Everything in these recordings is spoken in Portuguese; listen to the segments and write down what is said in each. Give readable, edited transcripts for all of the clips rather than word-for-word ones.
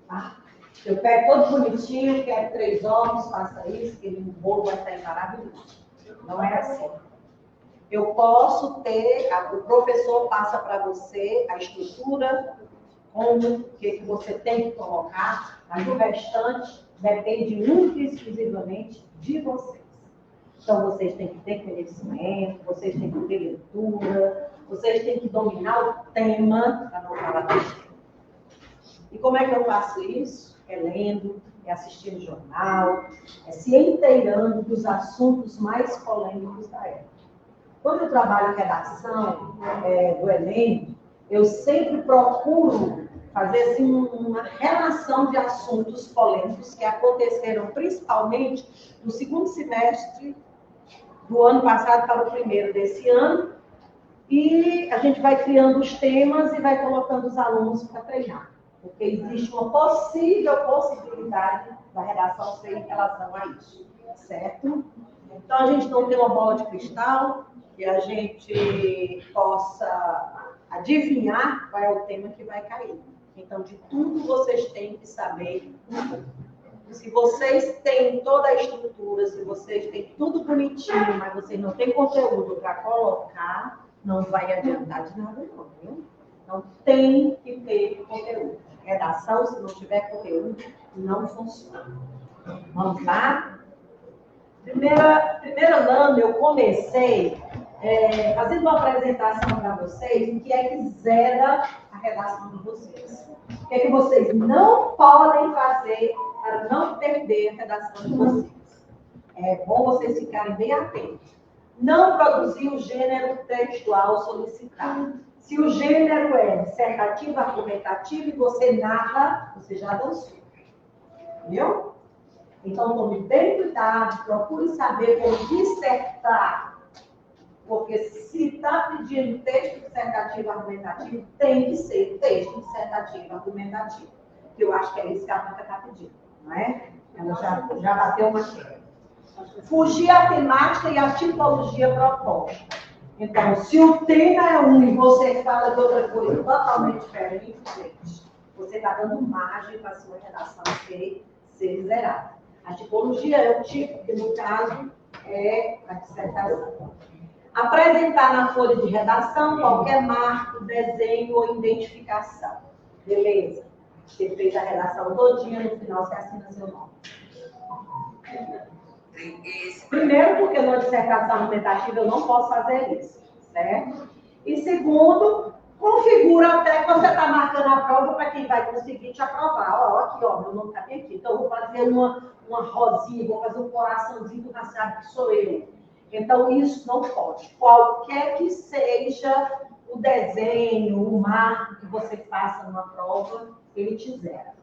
Tá? Eu pego todo bonitinho, quero 3 ovos, faça isso, que o bolo vai sair maravilhoso. Não é assim. Eu posso ter, o professor passa para você a estrutura, como, o que você tem que colocar, mas o restante depende única e exclusivamente de vocês. Então, vocês têm que ter conhecimento, vocês têm que ter leitura, vocês têm que dominar o tema, para não falar besteira. E como é que eu faço isso? É lendo, é assistindo jornal, é se inteirando dos assuntos mais polêmicos da época. Quando eu trabalho em redação do Enem, eu sempre procuro fazer assim, uma relação de assuntos polêmicos que aconteceram principalmente no segundo semestre do ano passado para o primeiro desse ano, e a gente vai criando os temas e vai colocando os alunos para treinar, porque existe uma possibilidade da redação ser em relação a isso, certo? Então, a gente não tem uma bola de cristal que a gente possa adivinhar qual é o tema que vai cair. Então, de tudo vocês têm que saber um pouco. Se vocês têm toda a estrutura, se vocês têm tudo bonitinho, mas vocês não têm conteúdo para colocar, não vai adiantar de nada não, viu? Então, tem que ter conteúdo. Redação, se não tiver conteúdo, não funciona. Vamos lá? Primeiro ano, eu comecei fazendo uma apresentação para vocês, o que é que zera a redação de vocês. O que é que vocês não podem fazer para não perder a redação de vocês. É bom vocês ficarem bem atentos. Não produzir o gênero textual solicitado. Se o gênero é dissertativo, argumentativo, e você narra, você já dançou. Entendeu? Então, tome bem cuidado, procure saber como dissertar. Porque se está pedindo texto dissertativo argumentativo, tem que ser texto dissertativo argumentativo. Eu acho que é isso que a banca está pedindo, não é? Ela já bateu uma queda. Fugir à temática e à tipologia proposta. Então, se o tema é um e você fala de outra coisa totalmente diferente, gente, você está dando margem para a sua redação ser zerada. A tipologia é o tipo, que no caso é a dissertação. Apresentar na folha de redação qualquer marco, desenho ou identificação. Beleza. Você fez a redação todinha, no final você assina seu nome. Primeiro, porque na dissertação argumentativa eu não posso fazer isso, certo? E segundo, configura até que você está marcando a prova para quem vai conseguir te aprovar. Ó, aqui, ó, meu nome está bem aqui. Então, eu vou fazer uma rosinha, vou fazer um coraçãozinho, que você sabe que sou eu. Então, isso não pode. Qualquer que seja o desenho, o marco que você faça numa prova, ele te zera.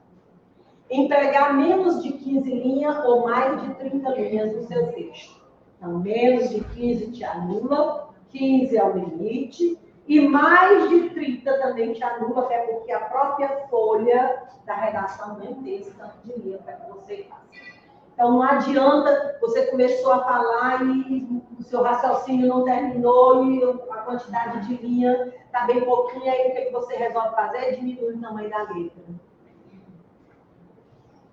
Empregar menos de 15 linhas ou mais de 30 linhas no seu texto. Então, menos de 15 te anula, 15 é o limite, e mais de 30 também te anula, até porque a própria folha da redação nem tem esse tanto de linha para que você faça. Então, não adianta, você começou a falar e o seu raciocínio não terminou e a quantidade de linha está bem pouquinho, aí o que você resolve fazer? Diminuir o tamanho da letra.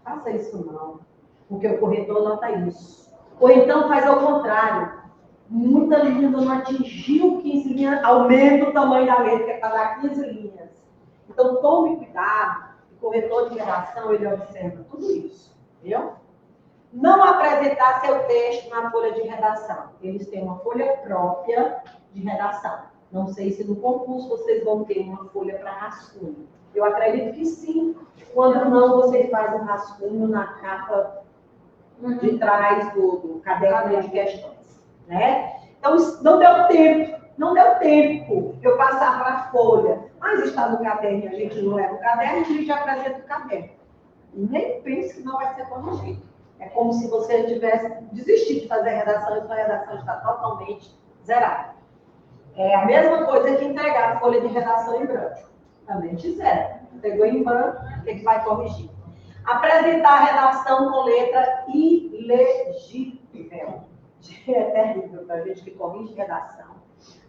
Faça isso não, porque o corretor nota isso. Ou então faz ao contrário. Muita linha não atingiu 15 linhas, aumenta o tamanho da letra, que é para dar 15 linhas. Então, tome cuidado. O corretor de redação, ele observa tudo isso. Entendeu? Não apresentar seu texto na folha de redação. Eles têm uma folha própria de redação. Não sei se no concurso vocês vão ter uma folha para rascunho. Eu acredito que sim. Quando não, vocês fazem um rascunho na capa de trás do caderno de questões. Né? Então, não deu tempo eu passar para a folha. Mas está no caderno, a gente não leva o caderno, a gente apresenta o caderno. Nem pense que não vai ser corrigido. É como se você tivesse desistido de fazer a redação e sua redação está totalmente zerada. É a mesma coisa que entregar a folha de redação em branco. Também te zera. Pegou em branco, o que vai corrigir? Apresentar a redação com letra ilegível. É terrível para a gente que corrige redação.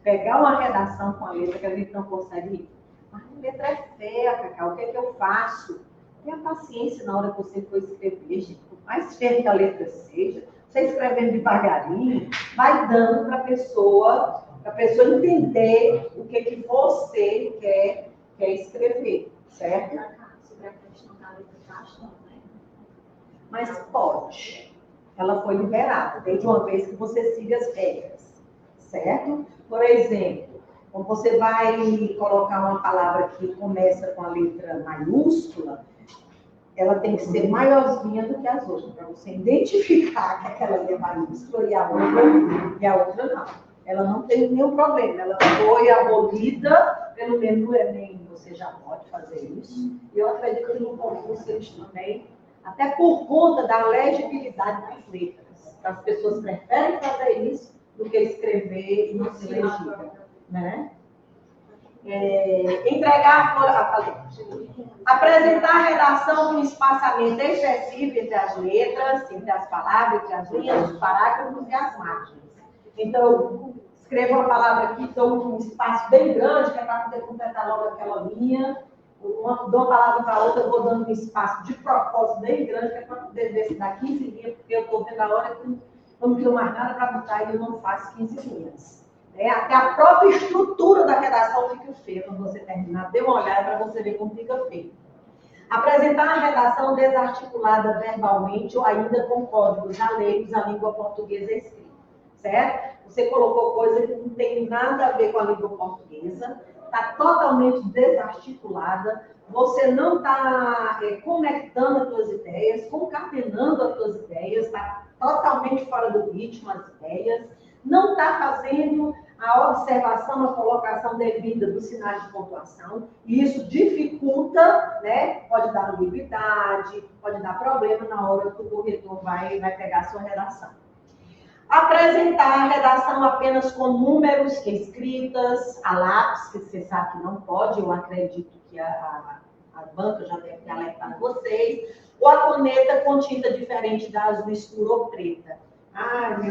Pegar uma redação com a letra que a gente não consegue. Mas a letra é feia, Cacau, o que é que eu faço? Tenha paciência na hora que você for escrever, gente. Por mais feia que a letra seja, você escrevendo devagarinho, vai dando para a pessoa entender o que você quer escrever, certo? Sobre a questão da letra baixa, né? Mas pode. Ela foi liberada, desde uma vez que você siga as regras, certo? Por exemplo, quando você vai colocar uma palavra que começa com a letra maiúscula, ela tem que ser maiorzinha do que as outras, para você identificar que aquela é maiúscula e a outra não. Ela não tem nenhum problema, ela foi abolida, pelo menos no Enem você já pode fazer isso. E eu acredito que no concurso eles também, até por conta da legibilidade das letras. As pessoas preferem fazer isso do que escrever e não se legível, né? Apresentar a redação com espaçamento excessivo entre as letras, entre as palavras, entre as linhas, os parágrafos e as margens. Então, escrevo uma palavra aqui, dou um espaço bem grande, que é para poder completar logo aquela linha. Dou uma palavra para outra, vou dando um espaço de propósito bem grande, que é para poder ver se dá 15 linhas, porque eu estou vendo a hora que eu não tenho mais nada para botar e eu não faço 15 linhas. Até a própria estrutura da redação fica feia quando você terminar. Dê uma olhada para você ver como fica feio. Apresentar a redação desarticulada verbalmente ou ainda com códigos alheios à língua portuguesa escrita, certo? Você colocou coisa que não tem nada a ver com a língua portuguesa, está totalmente desarticulada, você não está conectando as suas ideias, concatenando as suas ideias, está totalmente fora do ritmo as ideias, não está fazendo a observação, a colocação devida dos sinais de pontuação, e isso dificulta, né? Pode dar ambiguidade, pode dar problema na hora que o corretor vai pegar a sua redação. Apresentar a redação apenas com números escritas, a lápis, que você sabe que não pode, eu acredito que a banca já deve ter alertado vocês, ou a caneta com tinta diferente da azul escura ou preta.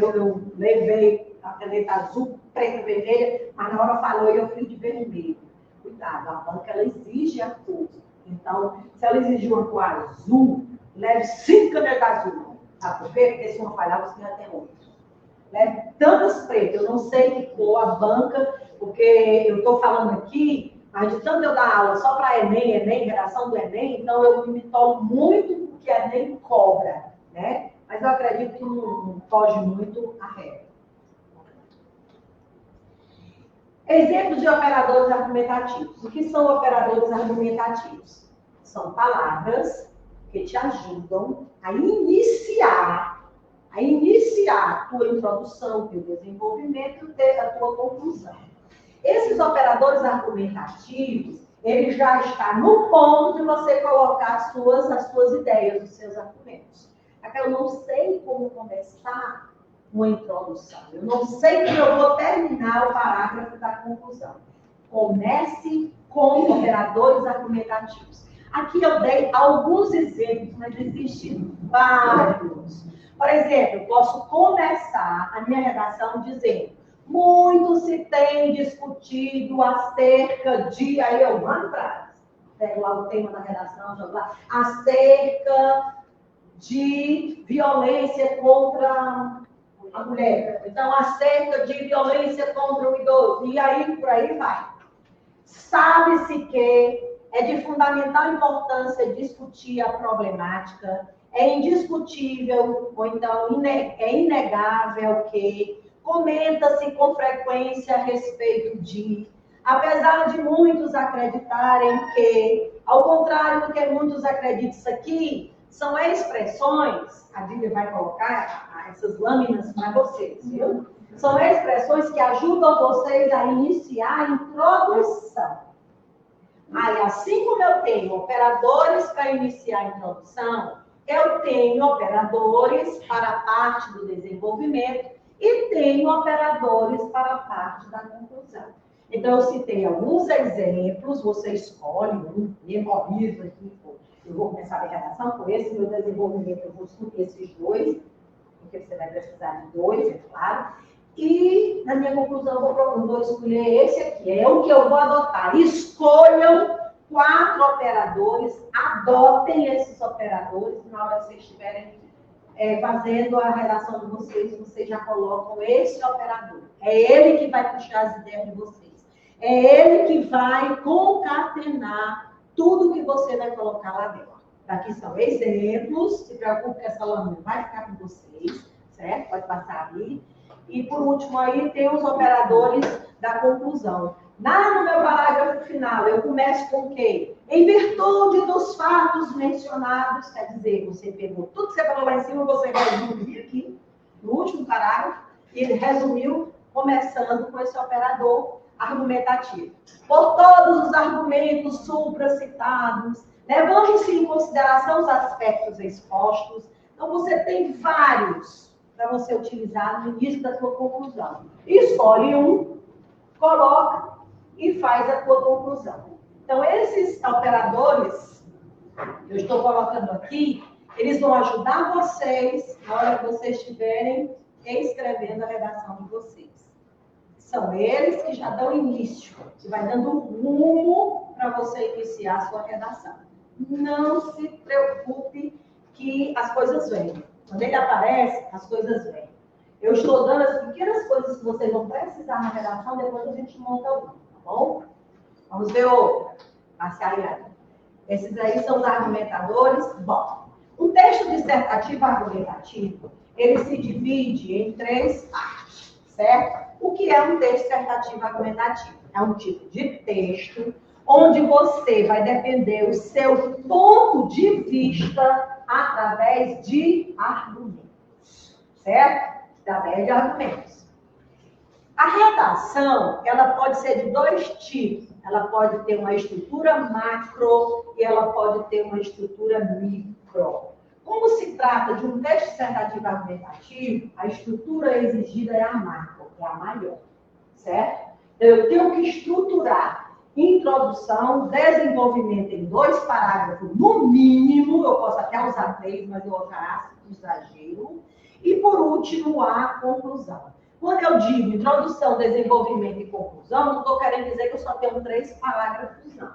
Eu levei a caneta azul, preta, vermelha, mas na hora falou e eu fui de vermelho. Cuidado, a banca ela exige a cor. Então, se ela exigir uma cor azul, leve 5 canetas azul. Sabe por quê? Porque se uma falhar, você já tem outra. Leve tantas pretas, eu não sei que cor a banca, porque eu estou falando aqui, mas de tanto eu dar aula só para Enem, redação do Enem, então eu me tolo muito do que a Enem cobra, né? Mas eu acredito que não foge muito a regra. Exemplos de operadores argumentativos. O que são operadores argumentativos? São palavras que te ajudam a iniciar a tua introdução, o teu desenvolvimento e a tua conclusão. Esses operadores argumentativos, ele já está no ponto de você colocar as suas ideias, os seus argumentos. Eu não sei como começar uma introdução. Eu não sei como eu vou terminar o parágrafo da conclusão. Comece com operadores argumentativos. Aqui eu dei alguns exemplos, mas existem vários. Por exemplo, eu posso começar a minha redação dizendo: muito se tem discutido acerca de... Aí eu mando frase. Pego lá o tema da redação, jogo lá. Acerca de violência contra a mulher. Então, acerca de violência contra o idoso. E aí, por aí vai. Sabe-se que é de fundamental importância discutir a problemática. É indiscutível, ou então é inegável que comenta-se com frequência a respeito de... Apesar de muitos acreditarem que, ao contrário do que muitos acreditam isso aqui, são expressões, a Bíblia vai colocar essas lâminas para vocês, viu? São expressões que ajudam vocês a iniciar a introdução. Aí, assim como eu tenho operadores para iniciar a introdução, eu tenho operadores para a parte do desenvolvimento e tenho operadores para a parte da conclusão. Então, eu citei alguns exemplos, você escolhe um, memoriza aqui, eu vou começar a redação com esse meu desenvolvimento, eu vou escolher esses dois, porque você vai precisar de dois, é claro. E na minha conclusão eu vou escolher esse aqui, é o que eu vou adotar. Escolham 4 operadores, adotem esses operadores, na hora que vocês estiverem fazendo a redação de vocês, vocês já colocam esse operador. É ele que vai puxar as ideias de vocês. É ele que vai concatenar tudo que você vai colocar lá dentro. Aqui são exemplos, se preocupe que essa lâmina vai ficar com vocês, certo? Pode passar ali. E por último aí tem os operadores da conclusão. Lá no meu parágrafo final, eu começo com o quê? Em virtude dos fatos mencionados, quer dizer, você pegou tudo que você falou lá em cima, você vai resumir aqui, no último parágrafo, e ele resumiu, começando com esse operador argumentativo. Por todos os argumentos supracitados, levando-se em consideração os aspectos expostos, então você tem vários para você utilizar no início da sua conclusão. Escolhe um, coloca e faz a sua conclusão. Então, esses operadores que eu estou colocando aqui, eles vão ajudar vocês na hora que vocês estiverem escrevendo a redação de vocês. São eles que já dão início, que vai dando um rumo para você iniciar a sua redação. Não se preocupe que as coisas vêm. Quando ele aparece, as coisas vêm. Eu estou dando as pequenas coisas que vocês vão precisar na redação, depois a gente monta uma, tá bom? Vamos ver outra. Passe aí. Esses aí são os argumentadores. Bom, o texto dissertativo argumentativo, ele se divide em 3 partes, certo? O que é um texto dissertativo argumentativo? É um tipo de texto onde você vai defender o seu ponto de vista através de argumentos, certo? Através de argumentos. A redação, ela pode ser de 2 tipos. Ela pode ter uma estrutura macro e ela pode ter uma estrutura micro. Como se trata de um texto dissertativo argumentativo, a estrutura exigida é a macro, é a maior, certo? Então, eu tenho que estruturar introdução, desenvolvimento em 2 parágrafos, no mínimo, eu posso até usar 3, mas eu usar exagero. E, por último, a conclusão. Quando eu digo introdução, desenvolvimento e conclusão, não estou querendo dizer que eu só tenho 3 parágrafos, não.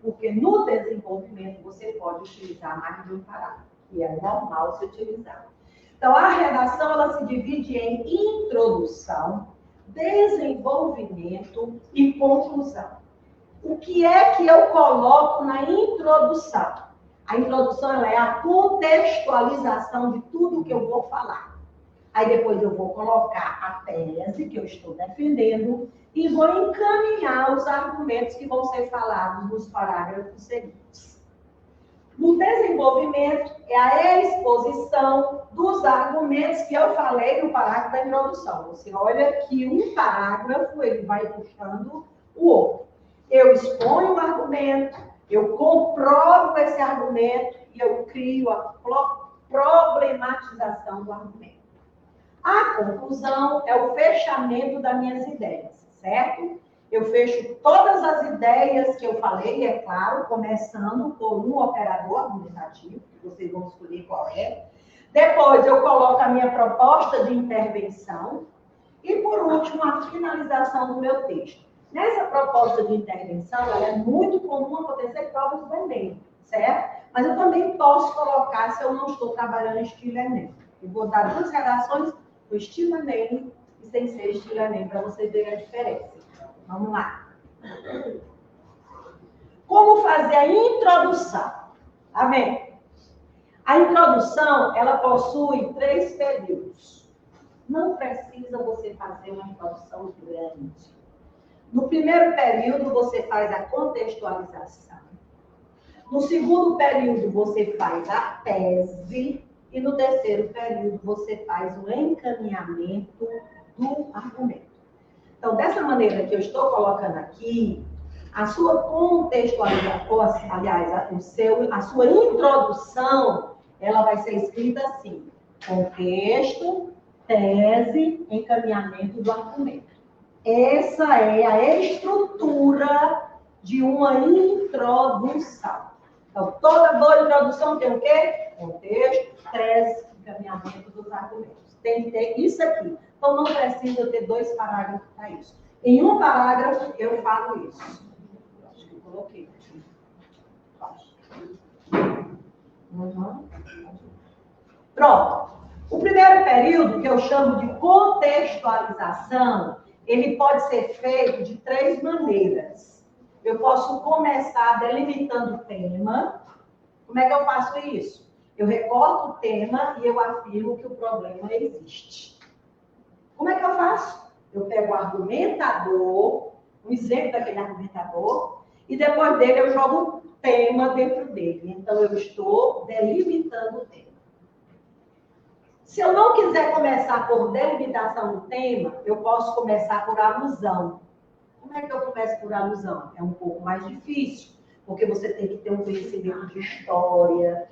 Porque no desenvolvimento você pode utilizar mais de um parágrafo, e é normal se utilizar. Então, a redação, ela se divide em introdução, desenvolvimento e conclusão. O que é que eu coloco na introdução? A introdução ela é a contextualização de tudo que eu vou falar. Aí depois eu vou colocar a tese que eu estou defendendo e vou encaminhar os argumentos que vão ser falados nos parágrafos seguintes. No desenvolvimento é a exposição dos argumentos que eu falei no parágrafo da introdução. Você olha que um parágrafo ele vai puxando o outro. Eu exponho o argumento, eu comprovo esse argumento e eu crio a problematização do argumento. A conclusão é o fechamento das minhas ideias, certo? Eu fecho todas as ideias que eu falei, é claro, começando por um operador argumentativo, que vocês vão escolher qual é. Depois eu coloco a minha proposta de intervenção. E por último, a finalização do meu texto. Nessa proposta de intervenção, ela é muito comum acontecer em provas do Enem, certo? Mas eu também posso colocar se eu não estou trabalhando em estilo Enem. Eu vou dar 2 redações do estilo Enem e sem ser estilo Enem, para vocês verem a diferença. Vamos lá. Como fazer a introdução? Tá vendo? A introdução, ela possui 3 períodos. Não precisa você fazer uma introdução grande. No primeiro período, você faz a contextualização. No segundo período, você faz a tese. E no terceiro período, você faz o encaminhamento do argumento. Então, dessa maneira que eu estou colocando aqui, a sua contextualização, aliás, a sua introdução, ela vai ser escrita assim: contexto, tese, encaminhamento do argumento. Essa é a estrutura de uma introdução. Então, toda boa introdução tem o quê? Contexto, tese, encaminhamento dos argumentos. Tem que ter isso aqui. Então, não precisa ter 2 parágrafos para isso. Em um parágrafo, eu falo isso. Acho que eu coloquei aqui. Uhum. Pronto. O primeiro período, que eu chamo de contextualização, ele pode ser feito de 3 maneiras. Eu posso começar delimitando o tema. Como é que eu faço isso? Eu recorto o tema e eu afirmo que o problema existe. Como é que eu faço? Eu pego o argumentador, um exemplo daquele argumentador, e depois dele eu jogo o tema dentro dele. Então, eu estou delimitando o tema. Se eu não quiser começar por delimitação do tema, eu posso começar por alusão. Como é que eu começo por alusão? É um pouco mais difícil, porque você tem que ter um conhecimento de história,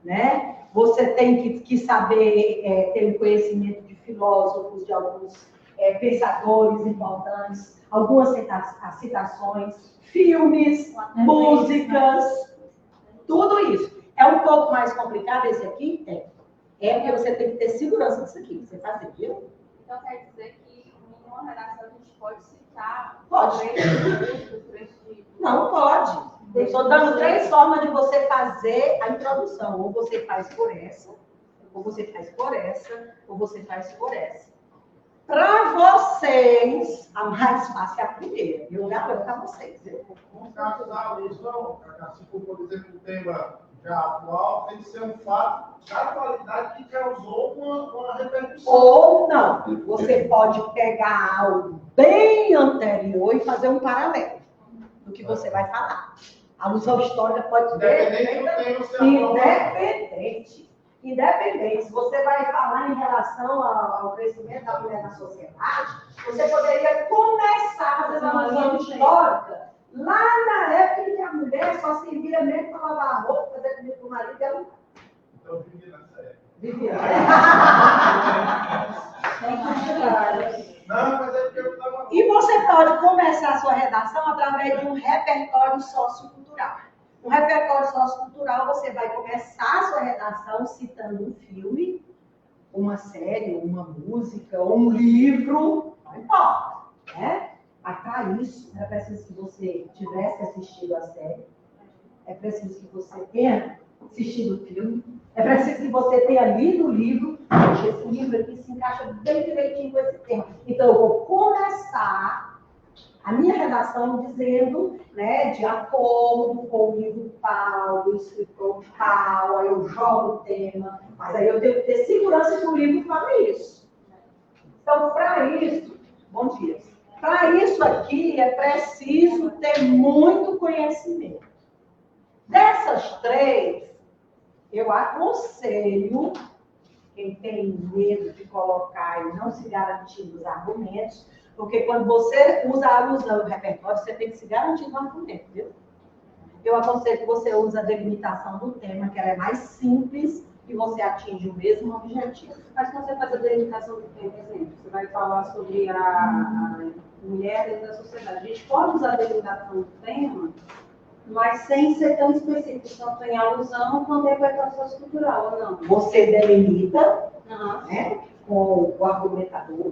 né? Você tem que saber ter um conhecimento de filósofos, de alguns pensadores importantes, algumas citações, filmes, músicas, tudo isso. É um pouco mais complicado esse aqui? É porque você tem que ter segurança disso aqui, você fazer, viu? Então quer dizer que em uma redação a gente pode citar Pode. trechos de... Não pode. Eu estou dando 3 formas de você fazer a introdução. Ou você faz por essa, ou você faz por essa, ou você faz por essa. Para vocês, a mais fácil é a primeira. Eu garanto a vocês. No caso da alusão, se for, por exemplo, o tema já atual, tem que ser um fato da atualidade que causou uma repercussão. Ou não. Você pode pegar algo bem anterior e fazer um paralelo do que você vai falar. A alusão histórica pode ser independente. Se você vai falar em relação ao crescimento da mulher na sociedade, você poderia começar fazendo uma alusão histórica lá na época em que a mulher só servia mesmo para lavar a roupa, fazer comida para o marido dela. Então, vivia nessa época. Vivia. Não, mas é porque eu estava... E você pode começar a sua redação através de um repertório sociocultural. Um repertório sociocultural, você vai começar a sua redação citando um filme, uma série, uma música, um livro, não importa, né? Mas para isso, é preciso que você tivesse assistido a série, é preciso que você tenha assistido o filme, é preciso que você tenha lido o livro. Esse livro aqui se encaixa bem direitinho com esse tema. Então, eu vou começar a minha redação dizendo, né, de acordo com o livro tal, do escritor tal, aí eu jogo o tema, mas aí eu tenho que ter segurança que o livro fala isso. Então, para isso, bom dia. Para isso aqui é preciso ter muito conhecimento. Dessas 3, eu aconselho quem tem medo de colocar e não se garantir nos argumentos, porque quando você usa a alusão e o repertório, você tem que se garantir no argumento, viu? Eu aconselho que você use a delimitação do tema, que ela é mais simples e você atinge o mesmo objetivo. Mas quando você faz a delimitação do tema, por exemplo, você vai falar sobre a mulher dentro da sociedade. A gente pode usar a delimitação do tema, mas sem ser tão específico, só tem alusão com a interpretação sociocultural, ou não? Você delimita, né, com o argumentador,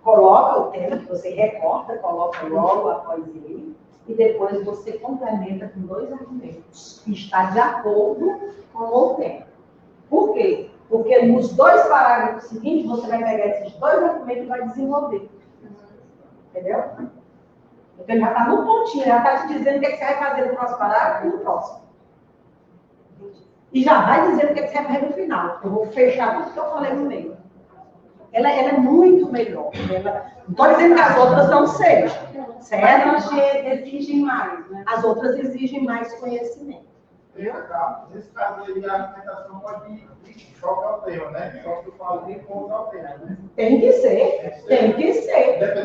coloca o tema que você recorta, coloca logo após ele, e depois você complementa com 2 argumentos, que está de acordo com o tema. Por quê? Porque nos 2 parágrafos seguintes, você vai pegar esses 2 argumentos e vai desenvolver. Entendeu? Porque ele já está no pontinho, já está te dizendo o que você vai fazer no próximo parágrafo e no próximo. E já vai dizendo o que você vai fazer no final. Eu vou fechar tudo que eu falei no meio. Ela é muito melhor. Não estou dizendo que as outras não sejam, certo? Mas exigem mais, né? As outras exigem mais conhecimento. Nesse caso aí, a argumentação pode chocar o tema, né? Só que eu falo de contra o tema, né? Tem que ser.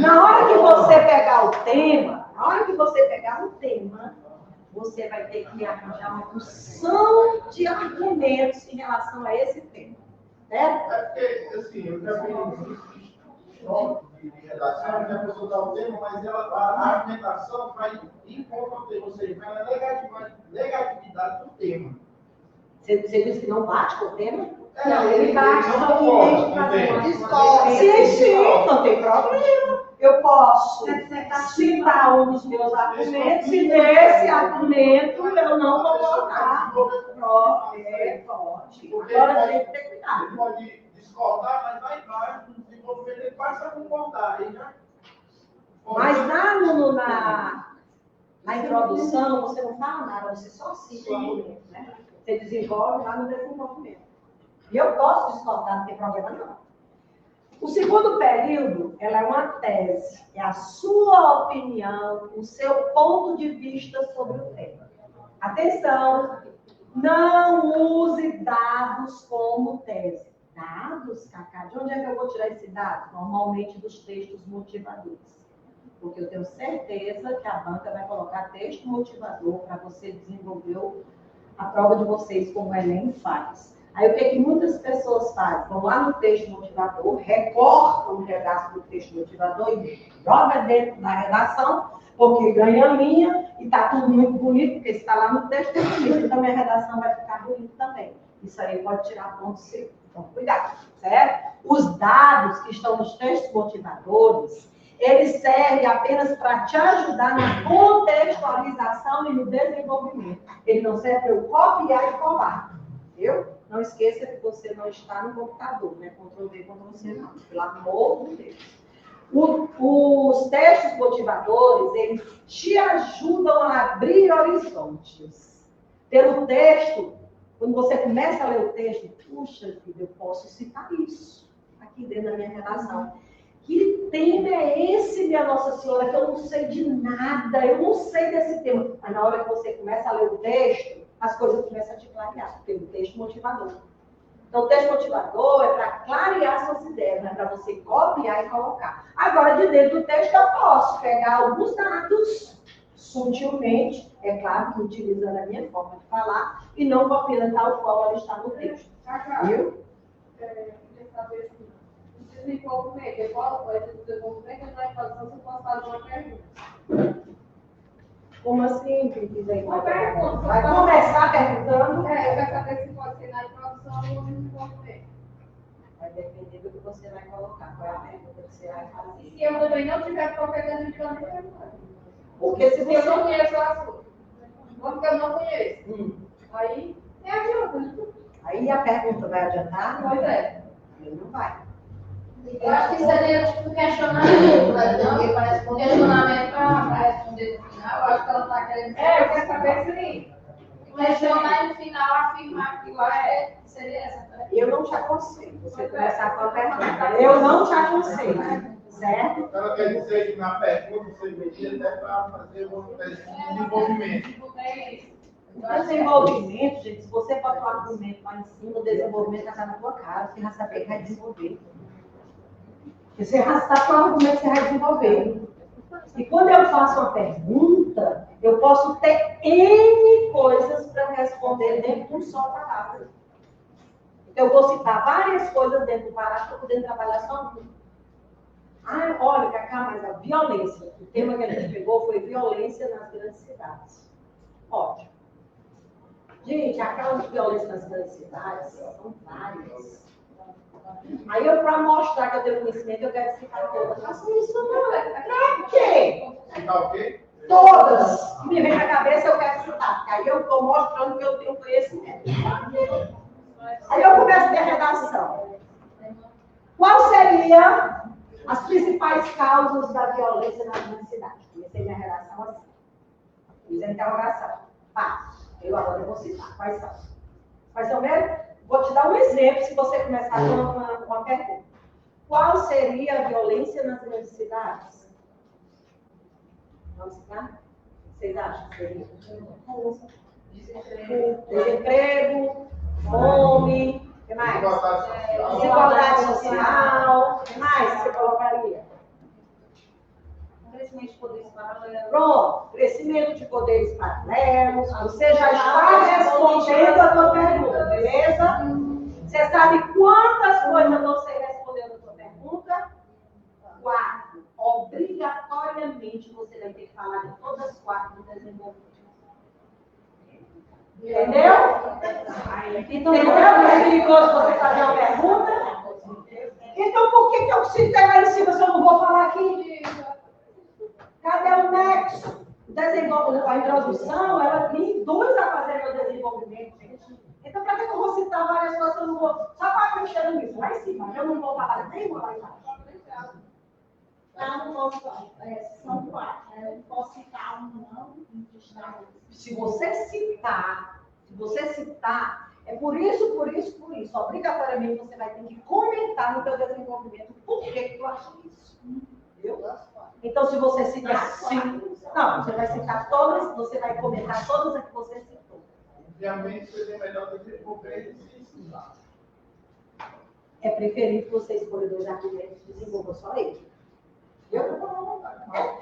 Na hora que você pegar o tema, você vai ter que arranjar uma porção de argumentos em relação a esse tema. Certo? É porque, assim, eu já vi de redação, que a pessoa dá o tema, mas a argumentação vai em contra o tema, ou seja, vai na negatividade do tema. Você disse que não bate com o tema? Não, ele bate não só concorda, Sim, não tem problema. Eu posso citar um dos meus argumentos e nesse argumento momento eu não vou colocar. Pode. Porque Agora ele tem que ter cuidado. Ele pode discordar, mas vai embaixo do desenvolvimento, ele passa a concordar. Aí já... Mas na introdução, você não fala nada, você só cita o argumento, né? Você desenvolve lá no desenvolvimento. E eu posso discordar, não tem problema não. O segundo período, ela é uma tese, é a sua opinião, o seu ponto de vista sobre o tema. Atenção, não use dados como tese. Dados, Cacá, de onde é que eu vou tirar esse dado? Normalmente dos textos motivadores. Porque eu tenho certeza que a banca vai colocar texto motivador para você desenvolver a prova de vocês, como o Enem faz. Aí o que muitas pessoas fazem? Vão lá no texto motivador, recortam um pedaço do texto motivador e joga dentro da redação, porque ganha linha e está tudo muito bonito, porque se está lá no texto é bonito, então minha redação vai ficar bonita também. Isso aí pode tirar ponto seu. Então, cuidado, certo? Os dados que estão nos textos motivadores, eles servem apenas para te ajudar na contextualização e no desenvolvimento. Ele não serve para eu copiar e colar, viu? Não esqueça que você não está no computador, né? Ctrl+V, Ctrl+C, não. Pelo amor de Deus. Os textos motivadores, eles te ajudam a abrir horizontes. Pelo texto, quando você começa a ler o texto, puxa vida, eu posso citar isso aqui dentro da minha redação. Que tema é esse, minha Nossa Senhora, que eu não sei de nada, eu não sei desse tema. Mas na hora que você começa a ler o texto, as coisas começam a te clarear, pelo texto motivador. Então, o texto motivador é para clarear suas ideias, não é para você copiar e colocar. Agora, de dentro do texto, eu posso pegar alguns dados, sutilmente, é claro que utilizando a minha forma de falar, e não copiando tal qual ela está no texto. Viu? Desenvolvimento, eu falo para o desenvolvimento, eu não é fazer, você pode fazer uma pergunta. Como assim, Cris? Uma pergunta. Vai começar perguntando? Eu quero saber se pode ser na introdução ou no desenvolvimento. Vai depender do que você vai colocar. Qual é a pergunta que você vai fazer? E se eu também não tiver propriedade de plano, eu não faço. Porque se Eu você... não conheço o assunto. Porque eu não conheço. Aí, é adianta. Aí a pergunta vai adiantar? Pois é. Aí não vai. Eu acho que seria tipo questionamento, né? Porque parece um questionamento para responder no final. Eu acho que ela está querendo Eu quero saber se questionar e no final afirmar que eu acho que seria essa. Eu não te aconselho. Você começar com a pergunta. Eu não te aconselho. Certo? Ela quer dizer que na pergunta você media até para fazer um teste de desenvolvimento. Desenvolvimento, gente, se você botar um argumento lá em cima, o desenvolvimento já está na tua cara, você já sabe que vai desenvolver. Se você arrastar para o argumento, você vai desenvolver. E quando eu faço uma pergunta, eu posso ter N coisas para responder dentro de um só parágrafo. Então, eu vou citar várias coisas dentro do parágrafo para poder trabalhar só um. Ah, olha, Cacá, mas a violência. O tema que a gente pegou foi violência nas grandes cidades. Ótimo. Gente, a causa de violência nas grandes cidades são várias. Aí eu, para mostrar que eu tenho conhecimento, eu quero citar todas. Faço isso não. Pra quê? Citar o quê? Todas que me vem na cabeça eu quero citar. Porque aí eu estou mostrando que eu tenho conhecimento. Aí eu começo a ter redação. Qual seria as principais causas da violência nas grandes cidades? Comecei minha redação assim. Fiz a interrogação. Fácil. Eu agora vou citar. Quais são? Quais são mesmo? Vou te dar um exemplo, se você começar com uma pergunta. Qual seria a violência nas grandes cidades? Vamos citar? Vocês acham que seria? Desemprego, fome, o que mais? Desigualdade social. O que mais você colocaria? Crescimento de poderes paralelos. Pronto, crescimento de poderes paralelos. Você já está respondendo a tua pergunta, beleza? Você sabe quantas coisas você respondeu a tua pergunta? 4. Obrigatoriamente você vai ter que falar de todas as 4 no desenvolvimento. Entendeu? Entendeu que é perigoso você fazer uma pergunta? Então por que eu citei lá em cima se eu não vou falar aqui? Cadê o nexo? A introdução, ela me induz a fazer meu desenvolvimento, gente. Então, para que eu vou citar várias coisas que eu não vou... Só para acreditar nisso, lá em cima. Eu não vou falar nenhuma lá embaixo. Não posso, são quatro. Eu não posso citar um, não. Se você citar, é por isso. Obrigatoriamente você vai ter que comentar no seu desenvolvimento por que tu acha isso. Entendeu? Então, se você citar cinco, não, você vai citar todas, você vai comentar todas as que você citou. Obviamente, seria melhor desenvolver e se ensinar. É preferível que você escolha 2 argumentos e desenvolva só ele. É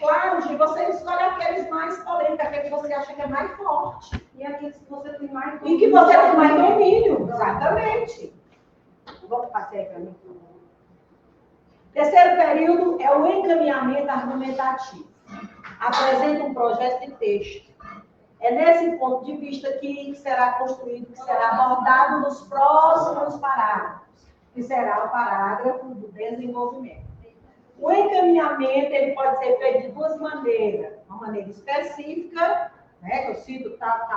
claro, Gi, você escolhe aqueles mais polêmicos, aqueles que você acha que é mais forte. E aqueles que você tem mais E que você tem mais domínio. Exatamente. Vamos passar aí para mim. Terceiro período é o encaminhamento argumentativo. Apresenta um projeto de texto. É nesse ponto de vista que será construído, que será abordado nos próximos parágrafos, que será o parágrafo do desenvolvimento. O encaminhamento ele pode ser feito de 2 maneiras. Uma maneira específica, né, que eu cito tal,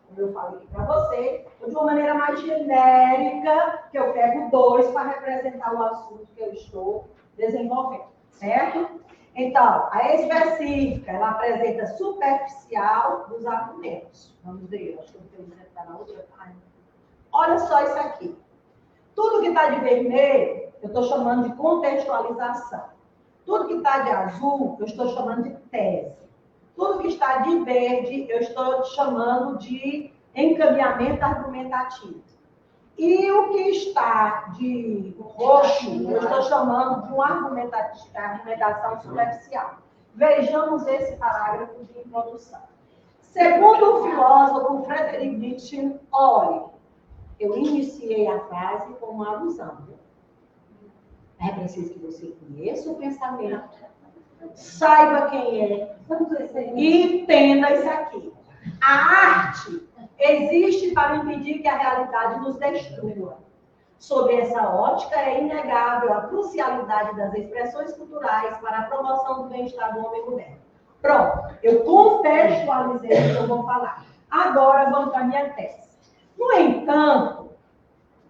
como eu falei aqui para você, ou de uma maneira mais genérica, que eu pego 2 para representar o assunto que eu estou desenvolvendo, certo? Então, a específica, ela apresenta superficial dos argumentos. Vamos ver, acho que eu tenho que estar na outra página. Olha só isso aqui. Tudo que está de vermelho, eu estou chamando de contextualização. Tudo que está de azul, eu estou chamando de tese. Tudo que está de verde, eu estou chamando de encaminhamento argumentativo. E o que está de roxo, eu estou chamando de uma argumentação superficial. Vejamos esse parágrafo de introdução. Segundo o filósofo Friedrich Nietzsche, olhe, eu iniciei a frase com uma alusão. É preciso que você conheça o pensamento, saiba quem é e entenda isso aqui. A arte existe para impedir que a realidade nos destrua. Sob essa ótica, é inegável a crucialidade das expressões culturais para a promoção do bem-estar do homem moderno. Pronto, eu contextualizei o que eu vou falar. Agora vamos para a minha tese. No entanto,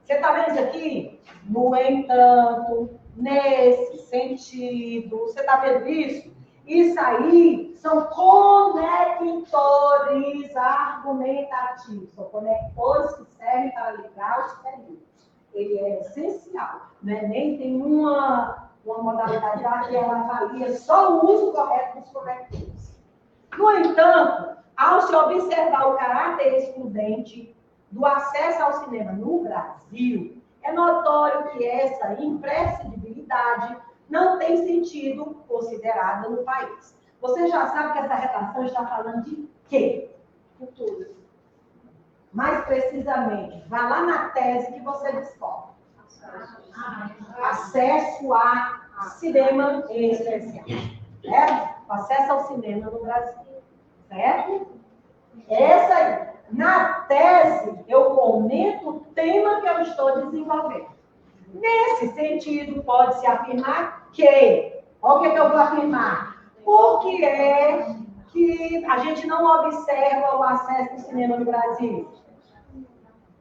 você está vendo isso aqui? No entanto, nesse sentido, você está vendo isso? Isso aí são conectores argumentativos, são conectores que servem para ligar os períodos. Ele é essencial, né? Nem tem uma modalidade lá que ela avalia só o uso correto dos conectores. No entanto, ao se observar o caráter excludente do acesso ao cinema no Brasil, é notório que essa imprescindibilidade não tem sentido considerada no país. Você já sabe que essa redação está falando de quê? Cultura. Mais precisamente, vá lá na tese que você descobre. Acesso a cinema em especial. Certo? Acesso ao cinema no Brasil. Certo? Essa aí. Na tese, eu comento o tema que eu estou desenvolvendo. Nesse sentido, pode-se afirmar que... Olha o que eu vou afirmar. Por que é que a gente não observa o acesso ao cinema no Brasil?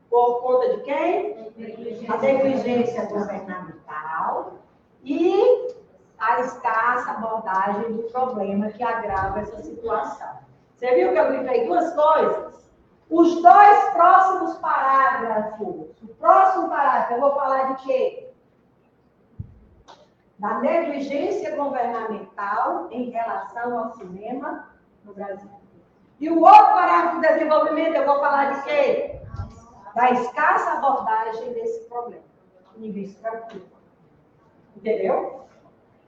Por conta de quem? A negligência governamental e a escassa abordagem do problema que agrava essa situação. Você viu que eu grifei 2 coisas? Os 2 próximos parágrafos. O próximo parágrafo, eu vou falar de quê? Da negligência governamental em relação ao cinema no Brasil. E o outro parágrafo de desenvolvimento, eu vou falar de quê? Da escassa abordagem desse problema. Nível tranquilo. Entendeu?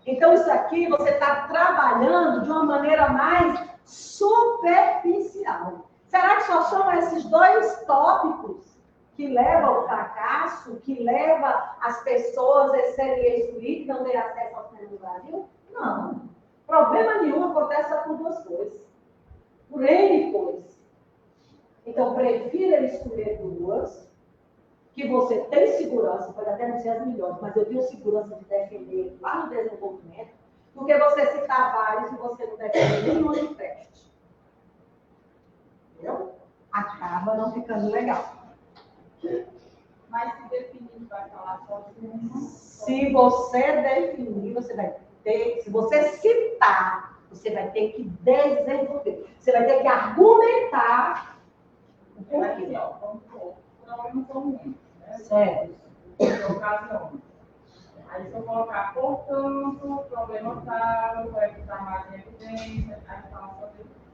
Então, isso aqui você está trabalhando de uma maneira mais superficial. Será que só são esses 2 tópicos que levam ao fracasso, que levam as pessoas a serem excluídas e não terem acesso ao cinema no Brasil? Não. Problema nenhum acontece só por 2 coisas. Por N coisas. Então, prefira escolher 2, que você tem segurança, pode até não ser as melhores, mas eu tenho segurança de defender lá no desenvolvimento, do que você citar vários e você não defende nenhum de teste. Entendeu? Acaba não ficando legal. Mas se definir, vai falar só de uma. Se você definir, você vai ter, se você citar, você vai ter que desenvolver. Você vai ter que argumentar o porquê. Vamos supor, problemas são muitos, né? Certo. Ocasiões. Aí se eu colocar, portanto, o problema tal, vai estar mais em evidência, aí fala sobre isso.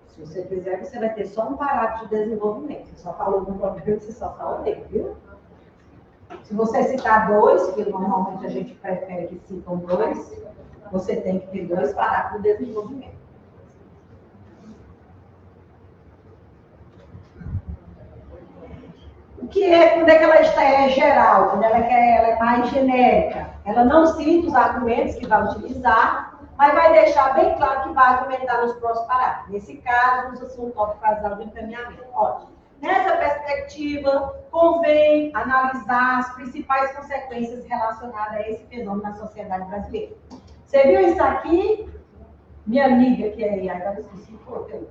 Se você quiser, você vai ter só um parágrafo de desenvolvimento. Você só falou do problema, você só fala dele, viu? Se você citar dois, que normalmente a gente prefere que citam dois, você tem que ter dois parágrafos de desenvolvimento. O que é quando é que ela é geral, quando ela é mais genérica? Ela não cita os argumentos que vai utilizar, mas vai deixar bem claro que vai argumentar nos próximos parágrafos. Nesse caso, usa-se um tópico casal de encaminhamento. Ótimo. Nessa perspectiva, convém analisar as principais consequências relacionadas a esse fenômeno na sociedade brasileira. Você viu isso aqui? Minha amiga, que é agora esqueci o conteúdo.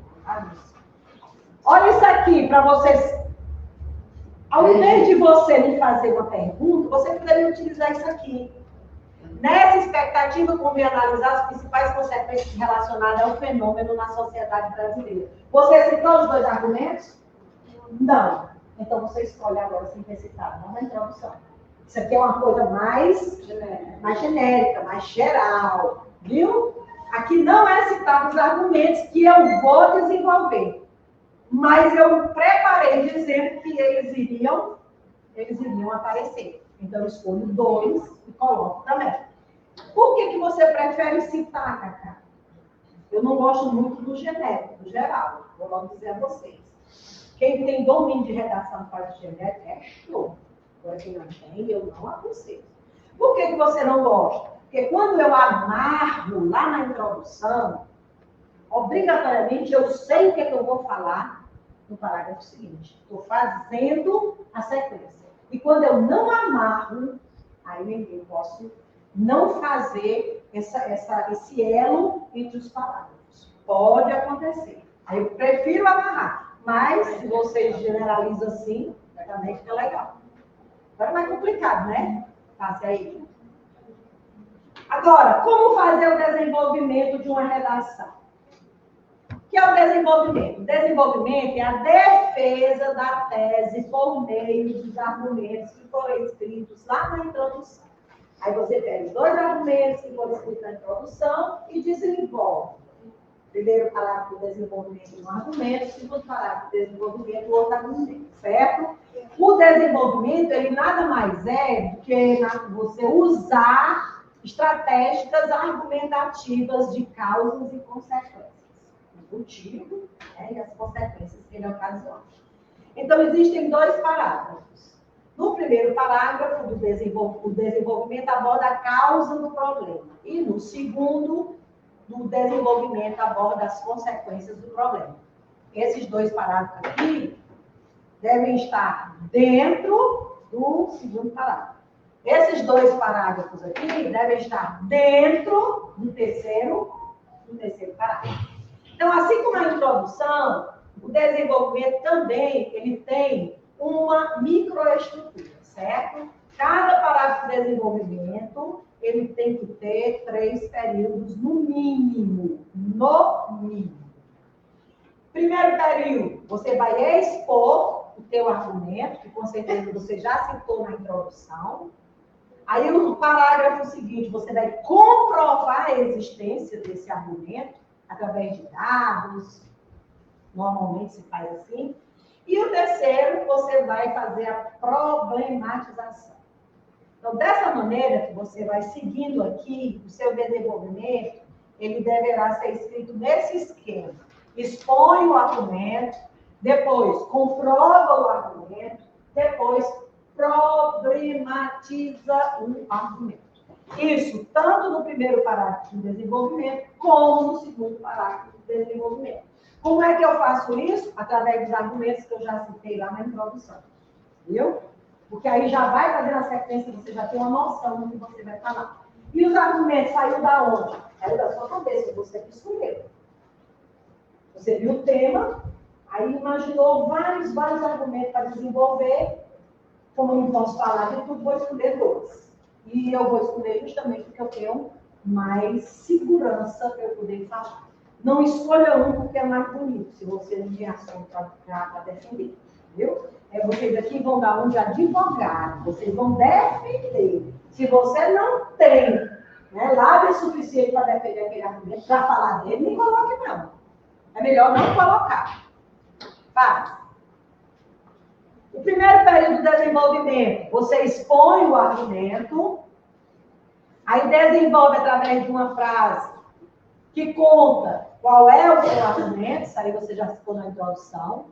Olha isso aqui para vocês. Ao invés de você me fazer uma pergunta, você poderia utilizar isso aqui. Nessa expectativa, convém analisar as principais consequências relacionadas ao fenômeno na sociedade brasileira. Você citou os dois argumentos? Não. Então você escolhe agora sem ter citado, não na introdução. Isso aqui é uma coisa mais genérica, mais geral. Viu? Aqui não é citado os argumentos que eu vou desenvolver. Mas eu preparei dizendo que eles iriam aparecer. Então eu escolho dois e coloco também. Por que você prefere citar, Cacá? Eu não gosto muito do genérico, do geral. Vou logo dizer a vocês. Quem tem domínio de redação faz genérico é show. Agora quem não tem, eu não aconselho. Por que você não gosta? Porque quando eu amarro lá na introdução, obrigatoriamente eu sei o que eu vou falar no parágrafo seguinte. Estou fazendo a sequência. E quando eu não amarro, aí eu posso não fazer esse elo entre os parágrafos. Pode acontecer. Aí eu prefiro amarrar. Mas, se você generaliza assim, também fica legal. Agora é mais complicado, né? Passe aí. Agora, como fazer o desenvolvimento de uma redação? O que é o desenvolvimento? O desenvolvimento é a defesa da tese por meio dos argumentos que foram escritos lá na introdução. Aí você pega os dois argumentos que foram escritos na introdução e desenvolve. Primeiro parágrafo do desenvolvimento de um argumento, segundo parágrafo do desenvolvimento do outro argumento, certo? O desenvolvimento, ele nada mais é do que você usar estratégicas argumentativas de causas e consequências. O motivo, né, e as consequências que ele ocasiona. Então, existem dois parágrafos. No primeiro parágrafo, o desenvolvimento aborda a causa do problema. E no segundo, do desenvolvimento aborda as consequências do problema. Esses dois parágrafos aqui devem estar dentro do segundo parágrafo. Esses dois parágrafos aqui devem estar dentro do terceiro parágrafo. Então, assim como a introdução, o desenvolvimento também ele tem uma microestrutura, certo? Cada parágrafo de desenvolvimento ele tem que ter 3 períodos no mínimo. No mínimo. Primeiro período, você vai expor o teu argumento, que com certeza você já citou na introdução. Aí, no parágrafo seguinte, você vai comprovar a existência desse argumento através de dados, normalmente se faz assim. E o terceiro, você vai fazer a problematização. Então, dessa maneira que você vai seguindo aqui, o seu desenvolvimento, ele deverá ser escrito nesse esquema. Expõe o argumento, depois comprova o argumento, depois problematiza o argumento. Isso tanto no primeiro parágrafo do desenvolvimento, como no segundo parágrafo do desenvolvimento. Como é que eu faço isso? Através dos argumentos que eu já citei lá na introdução. Viu? Porque aí já vai fazer a sequência, você já tem uma noção do que você vai falar. E os argumentos saíram da onde? Saiu da sua cabeça, você que escolheu. Você viu o tema, aí imaginou vários argumentos para desenvolver. Como eu não posso falar de tudo, vou escolher 2. E eu vou escolher justamente porque eu tenho mais segurança para eu poder falar. Não escolha um porque é mais bonito, se você não tem assunto para defender. Viu? Vocês aqui vão dar um de advogado, vocês vão defender. Se você não tem lábio suficiente para defender aquele argumento, para falar dele, não coloque não. É melhor não colocar. Faz. O primeiro período de desenvolvimento, você expõe o argumento, aí desenvolve através de uma frase que conta qual é o seu argumento, isso aí você já citou na introdução.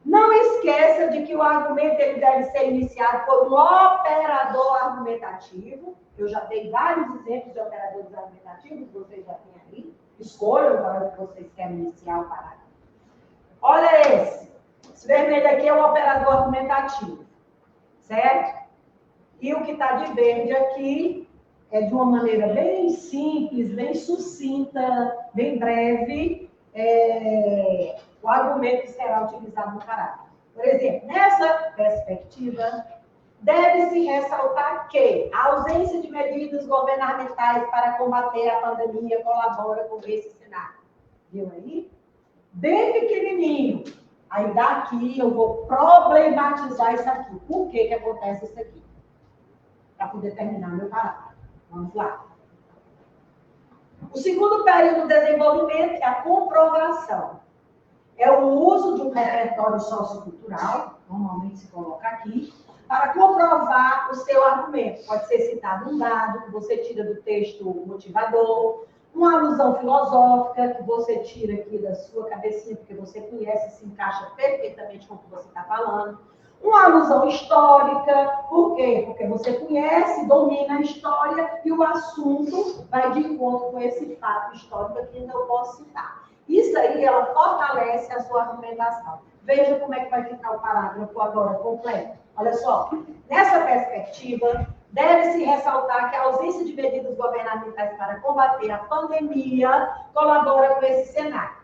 Não esqueça de que o argumento ele deve ser iniciado por um operador argumentativo. Eu já dei vários exemplos de operadores argumentativos, vocês já têm aí. Escolham na hora que vocês querem iniciar o parágrafo. Olha esse. Esse vermelho aqui é o operador argumentativo, certo? E o que está de verde aqui é de uma maneira bem simples, bem sucinta, bem breve, o argumento que será utilizado no parágrafo. Por exemplo, nessa perspectiva, deve-se ressaltar que a ausência de medidas governamentais para combater a pandemia colabora com esse cenário. Viu aí? Bem pequenininho. Aí daqui eu vou problematizar isso aqui. Por que acontece isso aqui? Para poder terminar meu parágrafo. Vamos lá. O segundo período do desenvolvimento é a comprovação. É o uso de um repertório sociocultural, normalmente se coloca aqui, para comprovar o seu argumento. Pode ser citado um dado que você tira do texto motivador, uma alusão filosófica que você tira aqui da sua cabecinha, porque você conhece e se encaixa perfeitamente com o que você está falando. Uma alusão histórica, por quê? Porque você conhece, domina a história e o assunto vai de encontro com esse fato histórico que ainda eu posso citar. Isso aí, ela fortalece a sua argumentação. Veja como é que vai ficar o parágrafo agora completo. Olha só, nessa perspectiva, deve-se ressaltar que a ausência de medidas governamentais para combater a pandemia colabora com esse cenário.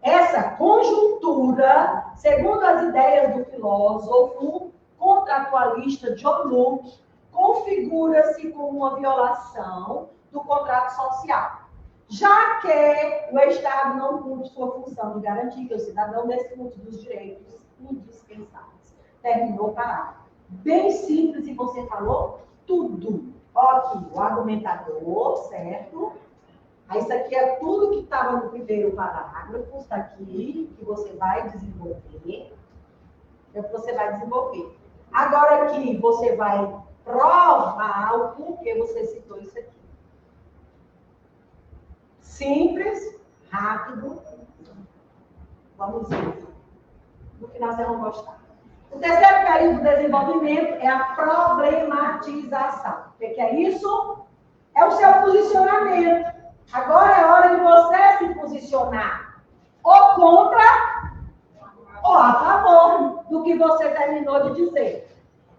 Essa conjuntura, segundo as ideias do filósofo contratualista John Locke, configura-se como uma violação do contrato social, já que o Estado não cumpre sua função de garantir que o cidadão desfrute dos direitos indispensáveis. Terminou o parágrafo. Bem simples, e você falou tudo. Ó, aqui, o argumentador, certo? Aí, isso aqui é tudo que estava no primeiro parágrafo, está aqui, que você vai desenvolver. É o que você vai desenvolver. Agora aqui, você vai provar o porquê você citou isso aqui. Simples, rápido. Vamos ver. No final, vocês vão gostar. O terceiro período do desenvolvimento é a problematização. O que é isso? É o seu posicionamento. Agora é hora de você se posicionar ou contra ou a favor do que você terminou de dizer.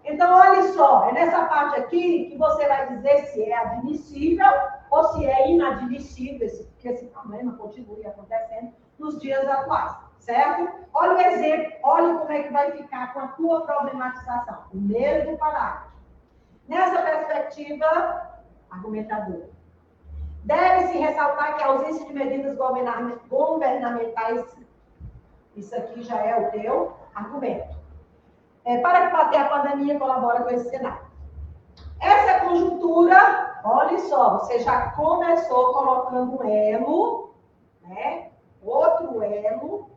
Então, olha só, é nessa parte aqui que você vai dizer se é admissível ou se é inadmissível que esse problema continue acontecendo nos dias atuais, certo? Olha o exemplo, olha como é que vai ficar com a tua problematização. Primeiro do parágrafo. Nessa perspectiva, argumentadora. Deve-se ressaltar que a ausência de medidas governamentais, isso aqui já é o teu argumento. Para combater a pandemia, colabora com esse cenário. Essa conjuntura, olha só, você já começou colocando um elo, né? Outro elo.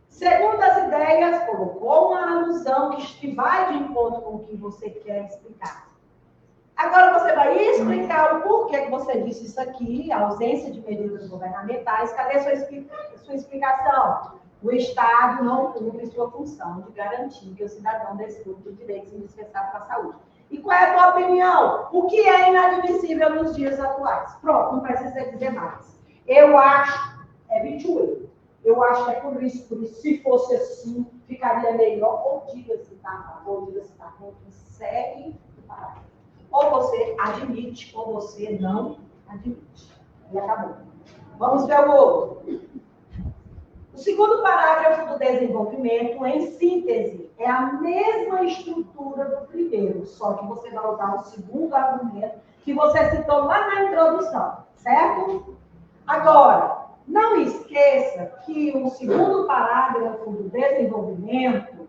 Segundo as ideias, colocou uma alusão que vai de encontro com o que você quer explicar. Agora você vai explicar o porquê que você disse isso aqui, a ausência de medidas governamentais. Cadê a sua explicação? O Estado não cumpre sua função de garantir que o cidadão desfrute de direitos indispensáveis para a saúde. E qual é a tua opinião? O que é inadmissível nos dias atuais? Pronto, não precisa dizer mais. Eu acho, é 28. Eu acho que é por isso, se fosse assim, ficaria melhor. Ou diga se está a favor, diga se está contra, segue o parágrafo. ou você admite, ou você não admite. E acabou. Vamos ver o outro. O segundo parágrafo do desenvolvimento, em síntese, é a mesma estrutura do primeiro, só que você vai usar o segundo argumento que você citou lá na introdução, certo? Agora, não esqueça que o segundo parágrafo do desenvolvimento,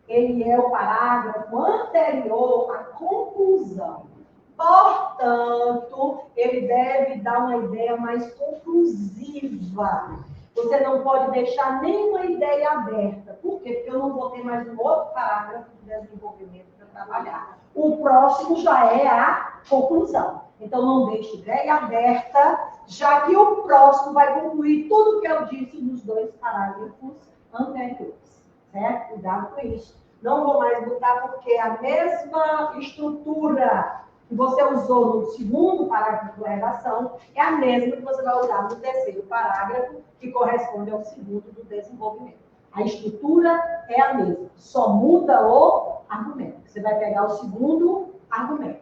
ele é o parágrafo anterior à conclusão. Portanto, ele deve dar uma ideia mais conclusiva. Você não pode deixar nenhuma ideia aberta. Por quê? Porque eu não vou ter mais um outro parágrafo de desenvolvimento para trabalhar. O próximo já é a conclusão. Então, não deixe ideia aberta, já que o próximo vai concluir tudo o que eu disse nos 2 parágrafos anteriores. Certo? Cuidado com isso. Não vou mais botar porque a mesma estrutura que você usou no segundo parágrafo da redação é a mesma que você vai usar no terceiro parágrafo, que corresponde ao segundo do desenvolvimento. A estrutura é a mesma, só muda o argumento. Você vai pegar o segundo argumento.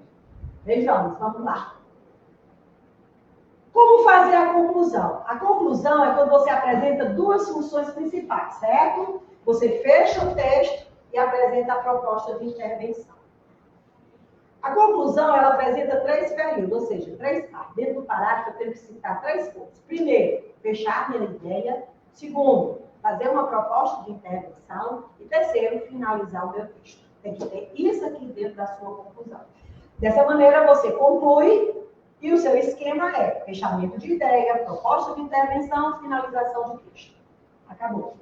Vejamos, vamos lá. Como fazer a conclusão? A conclusão é quando você apresenta 2 funções principais, certo? Você fecha o texto e apresenta a proposta de intervenção. A conclusão, ela apresenta 3 períodos, ou seja, 3 partes. Dentro do parágrafo, eu tenho que citar 3 pontos. Primeiro, fechar minha ideia. Segundo, fazer uma proposta de intervenção. E terceiro, finalizar o meu texto. Tem que ter isso aqui dentro da sua conclusão. Dessa maneira, você conclui e o seu esquema é fechamento de ideia, proposta de intervenção, finalização de texto. Acabou.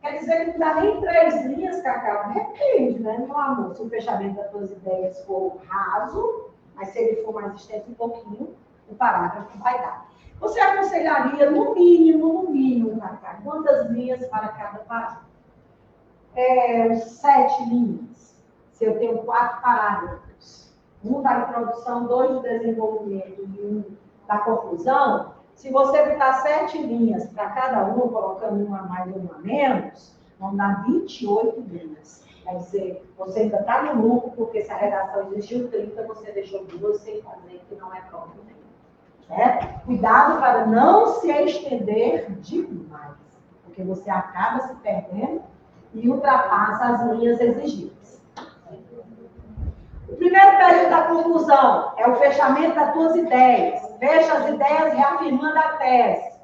Quer dizer que não dá nem 3 linhas, Cacau. Depende, né, meu amor? Se o fechamento das suas ideias for raso, mas se ele for mais extenso um pouquinho, o parágrafo vai dar. Você aconselharia, no mínimo, Cacau, quantas linhas para cada parágrafo? 7 linhas. Se eu tenho 4 parágrafos, 1 da introdução, 2 do desenvolvimento e 1 da conclusão, se você botar 7 linhas para cada um, colocando uma a mais ou uma a menos, vão dar 28 linhas. Quer dizer, você ainda está no lucro, porque se a redação exigiu 30, você deixou 2 sem fazer, que não é próprio nenhum. Certo? Cuidado para não se estender demais, porque você acaba se perdendo e ultrapassa as linhas exigidas. O primeiro período da conclusão é o fechamento das tuas ideias. Fecha as ideias reafirmando a tese.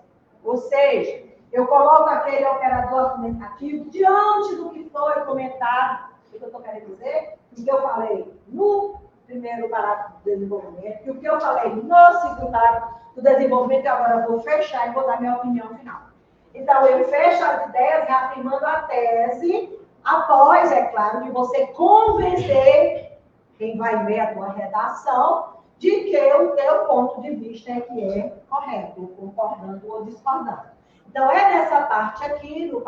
Ou seja, eu coloco aquele operador argumentativo diante do que foi comentado. O que eu estou querendo dizer? O que eu falei no primeiro parágrafo do desenvolvimento e o que eu falei no segundo parágrafo do desenvolvimento, e agora eu vou fechar e vou dar minha opinião final. Então, eu fecho as ideias reafirmando a tese, após, é claro, de você convencer quem vai ver a tua redação de que o teu ponto de vista é que é correto, concordando ou discordando. Então, é nessa parte aqui, no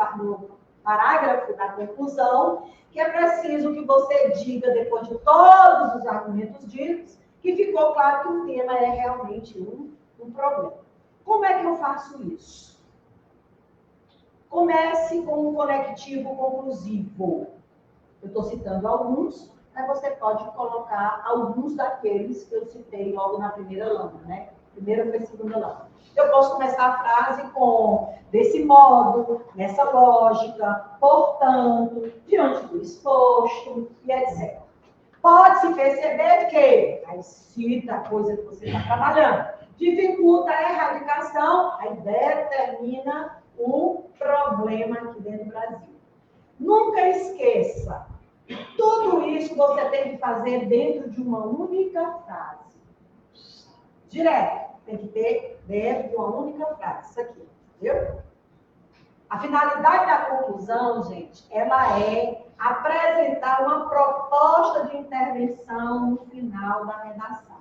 parágrafo da conclusão, que é preciso que você diga, depois de todos os argumentos ditos, que ficou claro que o tema é realmente um problema. Como é que eu faço isso? Comece com um conectivo conclusivo. Eu estou citando alguns, mas você pode colocar alguns daqueles que eu citei logo na primeira lâmina, né? Primeira foi a segunda lâmina. Eu posso começar a frase com desse modo, nessa lógica, portanto, diante do exposto e etc. Pode-se perceber que aí cita a coisa que você está trabalhando. Dificulta a erradicação, aí determina o problema aqui dentro do Brasil. Nunca esqueça, tudo isso você tem que fazer dentro de uma única frase. Direto, tem que ter dentro de uma única frase. Isso aqui, viu? A finalidade da conclusão, gente, ela é apresentar uma proposta de intervenção no final da redação.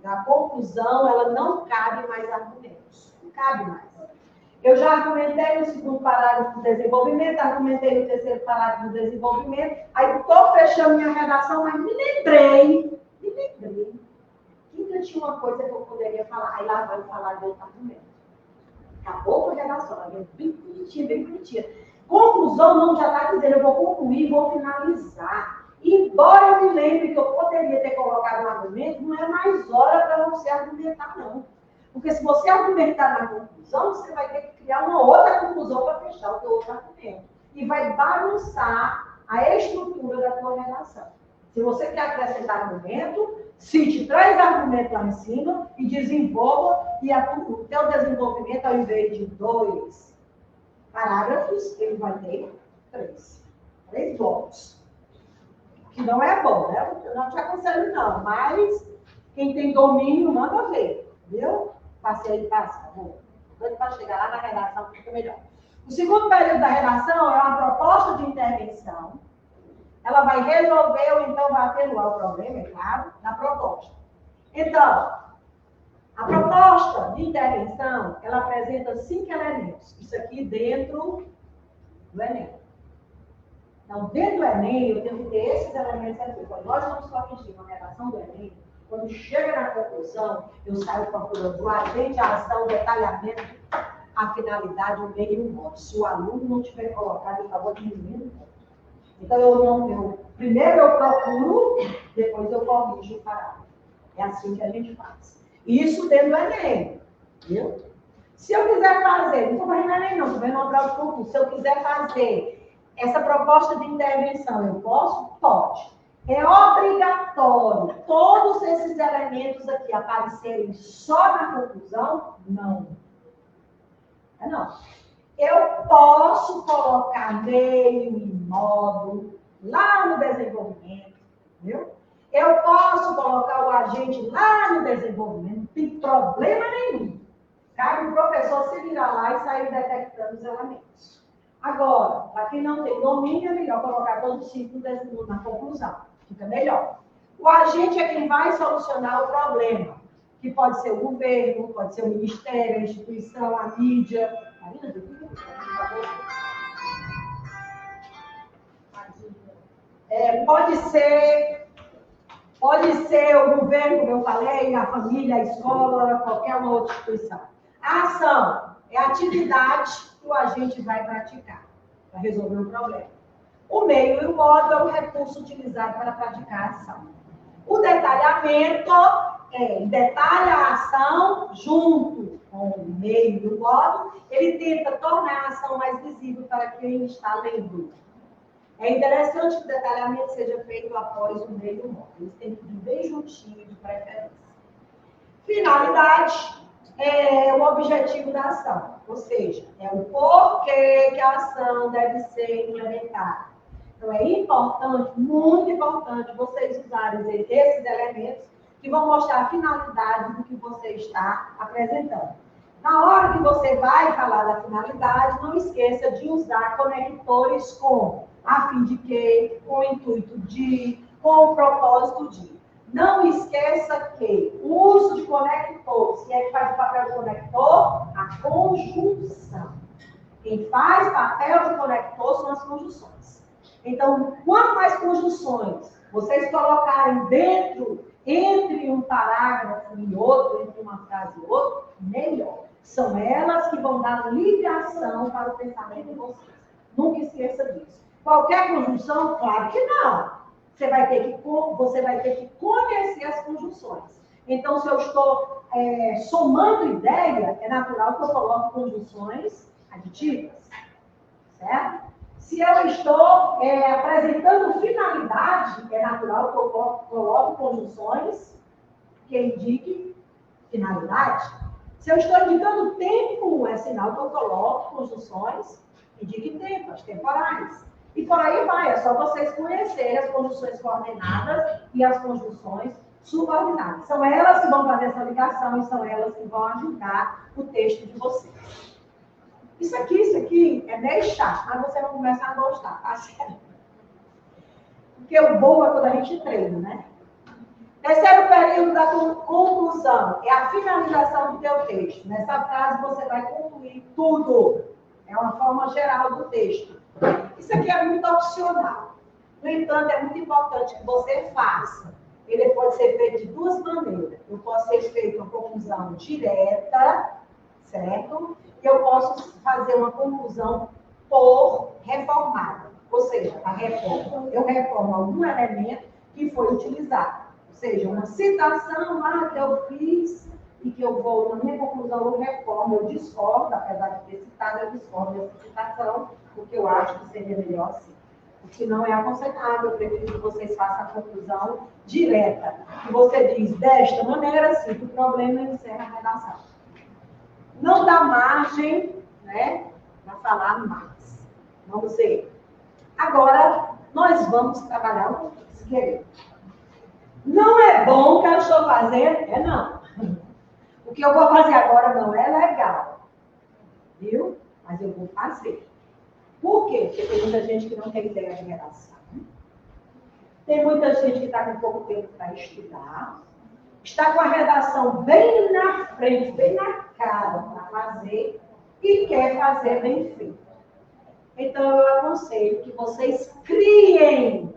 A conclusão, ela não cabe mais argumentos. Não cabe mais. Eu já argumentei no segundo parágrafo do desenvolvimento, argumentei no terceiro parágrafo do desenvolvimento, aí estou fechando minha redação, mas me lembrei que ainda tinha uma coisa que eu poderia falar. Aí lá vai eu falar de outro argumento. Acabou com a redação, ela veio bem bonitinha. Conclusão não já está dizendo, eu vou concluir, vou finalizar. Embora eu me lembre que eu poderia ter colocado um argumento, não é mais hora para você argumentar, não. Porque se você argumentar na conclusão, você vai ter que criar uma outra conclusão para fechar o teu outro argumento. E vai bagunçar a estrutura da tua redação. Se você quer acrescentar argumento, cite 3 argumentos lá em cima e desenvolva, e o teu desenvolvimento, ao invés de 2 parágrafos, ele vai ter 3 blocos. Que não é bom, né? Eu não te aconselho, não, mas quem tem domínio, manda ver, viu? Passei de passar, para chegar lá na redação, fica melhor. O segundo período da redação é uma proposta de intervenção. Ela vai resolver ou então vai atenuar o problema, é claro, da proposta. Então, a proposta de intervenção, ela apresenta 5 elementos. Isso aqui dentro do Enem. Então, dentro do Enem, eu tenho que ter esses elementos aqui. Quando nós vamos corrigir uma redação do Enem, quando chega na conclusão, eu saio procurando o agente, a ação, o detalhamento, a finalidade, o meio e o modo. Se o aluno não tiver colocado, eu acabou diminuindo. Então, primeiro eu procuro, depois eu corrijo o parágrafo. É assim que a gente faz. Isso dentro do Enem, viu? Se eu quiser fazer, não estou fazendo Enem não, estou vendo uma prova de concurso. Se eu quiser fazer essa proposta de intervenção, eu posso? Pode. É obrigatório todos esses elementos aqui aparecerem só na conclusão? Não. Não. Eu posso colocar meio e modo lá no desenvolvimento, viu? Eu posso colocar o agente lá no desenvolvimento, não tem problema nenhum. Cabe o professor se virar lá e sair detectando os elementos. Agora, para quem não tem domínio, é melhor colocar todos os 5 na conclusão. Fica melhor. O agente é quem vai solucionar o problema, que pode ser o governo, pode ser o ministério, a instituição, a mídia. Pode ser o governo, como eu falei, a família, a escola, qualquer uma outra instituição. A ação é a atividade que o agente vai praticar para resolver o problema. O meio e o modo é o recurso utilizado para praticar a ação. O detalhamento detalha a ação junto com o meio e o modo. Ele tenta tornar a ação mais visível para quem está lendo. É interessante que o detalhamento seja feito após o meio e o modo. Eles têm que ir bem juntinho, de preferência. Finalidade é o objetivo da ação, ou seja, é o porquê que a ação deve ser implementada. Então, é importante, muito importante, vocês usarem esses elementos que vão mostrar a finalidade do que você está apresentando. Na hora que você vai falar da finalidade, não esqueça de usar conectores com a fim de que, com o intuito de, com o propósito de. Não esqueça que o uso de conectores, quem é que faz o papel de conector? A conjunção. Quem faz papel de conector são as conjunções. Então, quanto mais conjunções vocês colocarem entre um parágrafo e outro, entre uma frase e outra, melhor. São elas que vão dar ligação para o pensamento de vocês. Nunca esqueça disso. Qualquer conjunção, claro que não. Você vai ter que conhecer as conjunções. Então, se eu estou somando ideia, é natural que eu coloque conjunções aditivas. Certo? Se eu estou apresentando finalidade, é natural que eu coloque conjunções que indiquem finalidade. Se eu estou indicando tempo, é sinal que eu coloco conjunções que indiquem tempo, as temporais. E por aí vai, é só vocês conhecerem as conjunções coordenadas e as conjunções subordinadas. São elas que vão fazer essa ligação e são elas que vão ajudar o texto de vocês. Isso aqui é meio chato, mas você não começa a gostar, tá certo? Porque o bom é quando a gente treina, né? Terceiro período da conclusão é a finalização do teu texto. Nessa frase você vai concluir tudo. É uma forma geral do texto. Isso aqui é muito opcional. No entanto, é muito importante que você faça. Ele pode ser feito de 2 maneiras. Eu posso ser feito uma conclusão direta, certo? Eu posso fazer uma conclusão por reformada. Ou seja, a reforma. Eu reformo algum elemento que foi utilizado. Ou seja, uma citação lá que eu fiz e que eu vou, na minha conclusão, eu reformo, eu discordo, apesar de ter citado, eu discordo dessa citação, porque eu acho que seria melhor assim. O que não é aconselhável, eu prefiro que vocês façam a conclusão direta. Que você diz desta maneira, cita o problema e encerra a redação. Não dá margem, né, para falar mais. Vamos ver. Agora, nós vamos trabalhar o esqueleto. Não é bom o que eu estou fazendo? É não. O que eu vou fazer agora não é legal. Viu? Mas eu vou fazer. Por quê? Porque tem muita gente que não tem ideia de redação. Tem muita gente que está com pouco tempo para estudar. Está com a redação bem na frente, bem na cara para fazer e quer fazer bem feito. Então, eu aconselho que vocês criem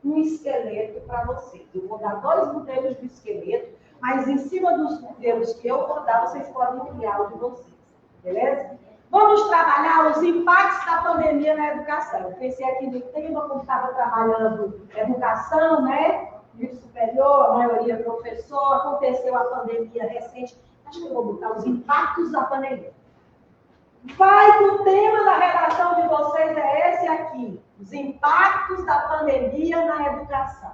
um esqueleto para vocês. Eu vou dar 2 modelos de esqueleto, mas em cima dos modelos que eu vou dar, vocês podem criar o de vocês. Beleza? Vamos trabalhar os impactos da pandemia na educação. Eu pensei aqui no tema, como estava trabalhando educação, né? Nível superior, a maioria professor, aconteceu a pandemia recente. Acho que eu vou botar os impactos da pandemia. Vai que o tema da redação de vocês é esse aqui. Os impactos da pandemia na educação.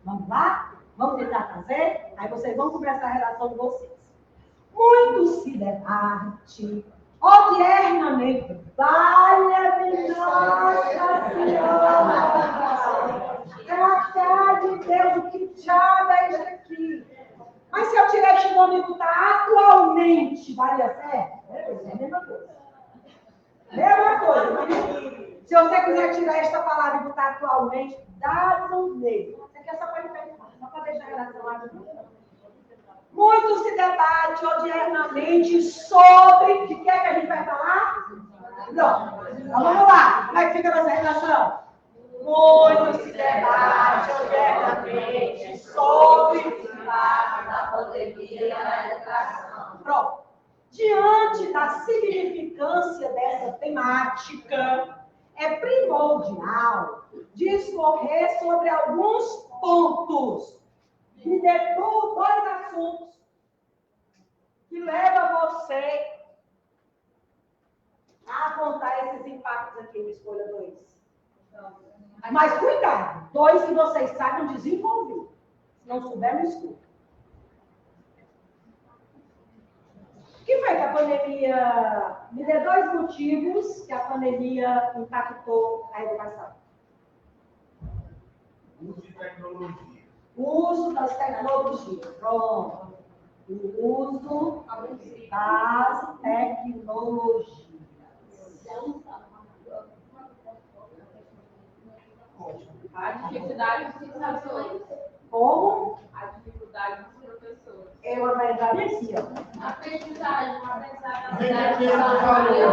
Vamos lá? Vamos tentar fazer? Aí vocês vão começar a redação de vocês. Muito se debate, odiernamente, valha-me Nossa Senhora! Graças de Deus, o que diabo é isso aqui? Mas se eu tirar este nome e botar atualmente, vale a fé? É a mesma coisa. Mesma coisa. Se você quiser tirar esta palavra e botar atualmente, dá no meio. Você quer só para deixar a relação lá de novo? Muito se debate odiernamente sobre... De que é que a gente vai falar? Não. Então vamos lá. Como é que fica nessa redação? Muito se debate odiernamente sobre os impactos da pandemia na educação. Pronto. Diante da significância dessa temática, é primordial discorrer sobre alguns pontos. Me dou 2 assuntos que levam você a apontar esses impactos aqui. Eu escolha 2. Mas cuidado, 2 que vocês saibam desenvolver. Se não souber, me escuta. O que foi que a pandemia... Me dê 2 motivos que a pandemia impactou a educação. Uso de tecnologia. O uso das tecnologias. Pronto. O uso das tecnologias. A dificuldade dos professores. Como? A dificuldade dos professores. Ela vai dar aqui, ó. Aprendizagem.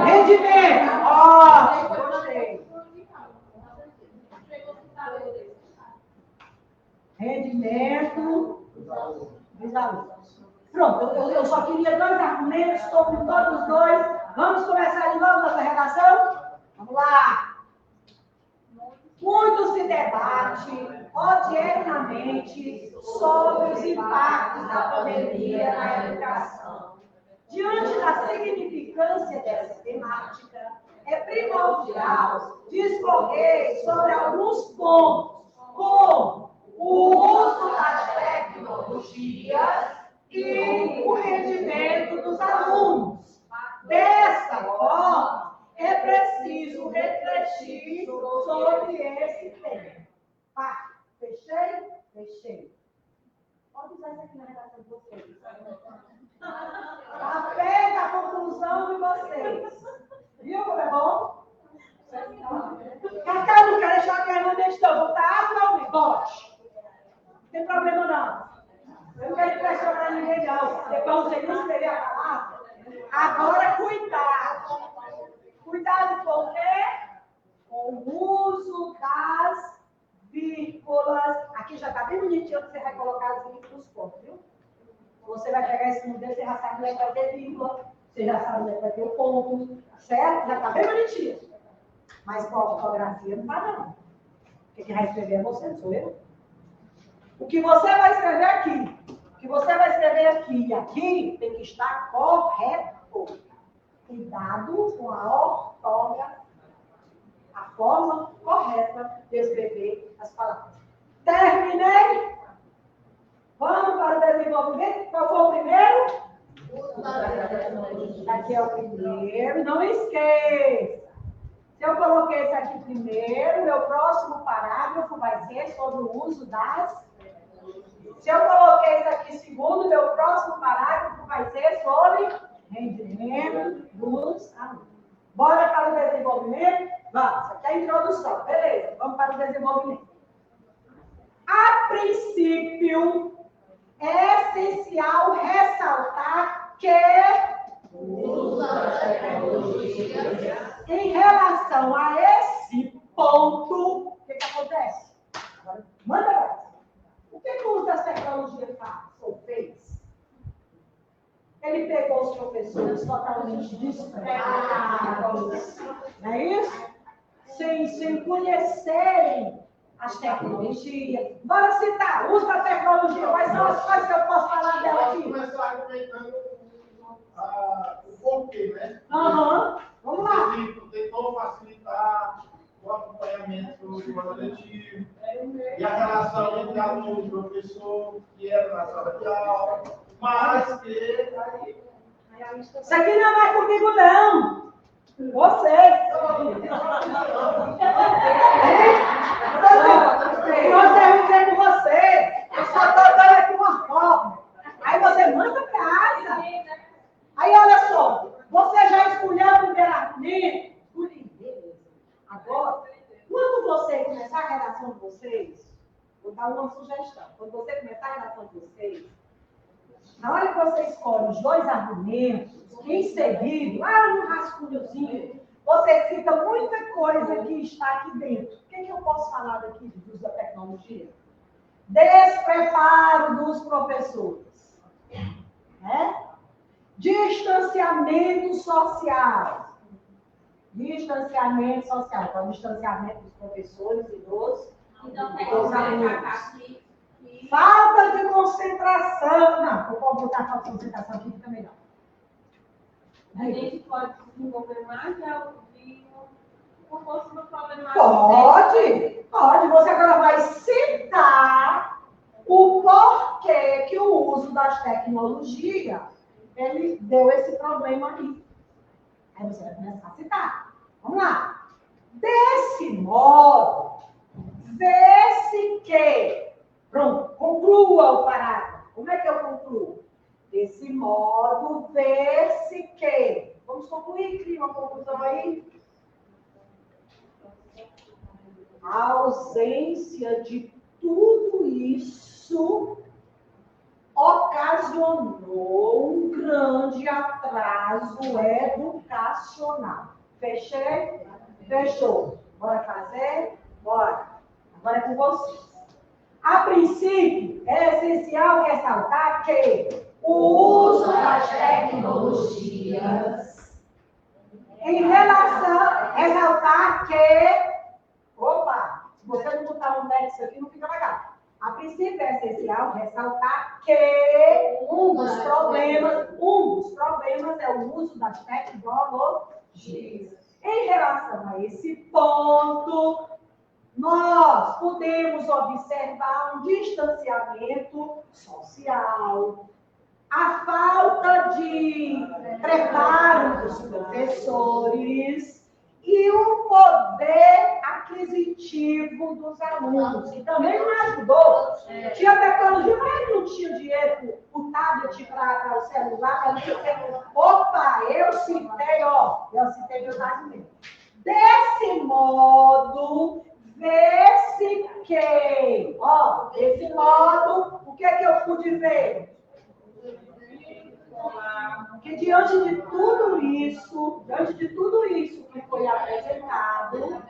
Rendimento! Ó, gostei. Rendimento dos alunos. Pronto, eu só queria 2 argumentos, estou com todos os 2. Vamos começar de novo nossa redação? Vamos lá. Muito se debate odiernamente sobre os impactos da pandemia na educação. Diante da significância dessa temática, é primordial discorrer sobre alguns pontos, como o uso das tecnologias e o rendimento dos alunos. Dessa forma, é preciso refletir sobre esse tema. Pá, fechei? Fechei. Pode usar isso aqui na redação de vocês. Tá feita a conclusão de vocês. Viu como é bom? Cacau, não quero deixar a minha questão. Vou estar atualmente. Bote. Não tem problema não. Eu não quero impressionar ninguém não. Depois você não escrever a palavra. Agora, cuidado. Cuidado com o quê? Com o uso das vírgulas. Aqui já está bem bonitinho que você vai colocar as vírgulas nos pontos, viu? Você vai pegar esse modelo, você já sabe onde vai ter vírgula. Você já sabe onde é que vai ter o ponto, certo? Já está bem bonitinho. Mas com a ortografia não vai, não. Quem vai escrever é você, não sou eu. O que você vai escrever aqui, o que você vai escrever aqui e aqui tem que estar correto. Cuidado com a ortografia. A forma correta de escrever as palavras. Terminei. Vamos para o desenvolvimento. Qual foi o primeiro? Aqui é o primeiro. Não esqueça. Se eu coloquei esse aqui primeiro, meu próximo parágrafo vai ser sobre o uso das... Se eu coloquei esse aqui segundo, meu próximo parágrafo vai ser sobre rendimento dos alunos. Bora para o desenvolvimento? Vamos, isso aqui é a introdução. Beleza, vamos para o desenvolvimento. A princípio, é essencial ressaltar que em relação a esse ponto, o que acontece? Agora, manda mais. O que o uso das tecnologias faz ou fez? Ele pegou os professores totalmente despreparados, não é isso? Sem conhecerem as tecnologias. Bora citar, uso da tecnologia. Quais são as coisas que eu posso falar dela aqui? Vamos começar argumentando o porquê, né? Vamos lá. Tentou facilitar o acompanhamento do ano letivo e a relação entre aluno e professor, que era na sala de aula, mas que... Isso aqui não é mais comigo, não. Vocês. Nós devemos dizer com você. Eu só estou dando aqui uma forma. Aí você manda casa. Aí, olha só. Você já escolheu primeiramente. Agora, quando você começar a redação de vocês, vou dar uma sugestão. Quando você começar a redação de vocês, na hora que você escolhe os dois argumentos, em seguida, lá no rascunhozinho, você cita muita coisa que está aqui dentro. O que eu posso falar daqui de uso da tecnologia? Despreparo dos professores. Né? Distanciamento social. Distanciamento social. Então, distanciamento dos professores e dos alunos. Falta de concentração. Não, eu posso botar falta de concentração aqui, fica melhor. A gente pode desenvolver mais de um possível problema. Pode. Você agora vai citar o porquê que o uso das tecnologias ele deu esse problema aí. Aí você vai começar a citar. Vamos lá. Desse modo, vê-se que... Pronto, conclua o parágrafo. Como é que eu concluo? Desse modo, vê-se que... Vamos concluir, cria uma conclusão aí. A ausência de tudo isso ocasionou um grande atraso educacional. Fechei? Fechou. Bora fazer? Bora. Agora é com vocês. A princípio, é essencial ressaltar que o uso das tecnologias em relação, ressaltar que, opa, se você não botar um nexo aqui, não fica legal. A princípio é essencial ressaltar que um dos problemas é o uso das tecnologias. Em relação a esse ponto, nós podemos observar um distanciamento social, a falta de preparo dos professores e o poder aquisitivo dos alunos. E também não ajudou. Tinha tecnologia, mas não tinha dinheiro, o tablet para o celular. Opa, eu citei meus argumentos. Desse modo, vê-se que, desse modo, o que é que eu pude ver? Que diante de tudo isso que foi apresentado,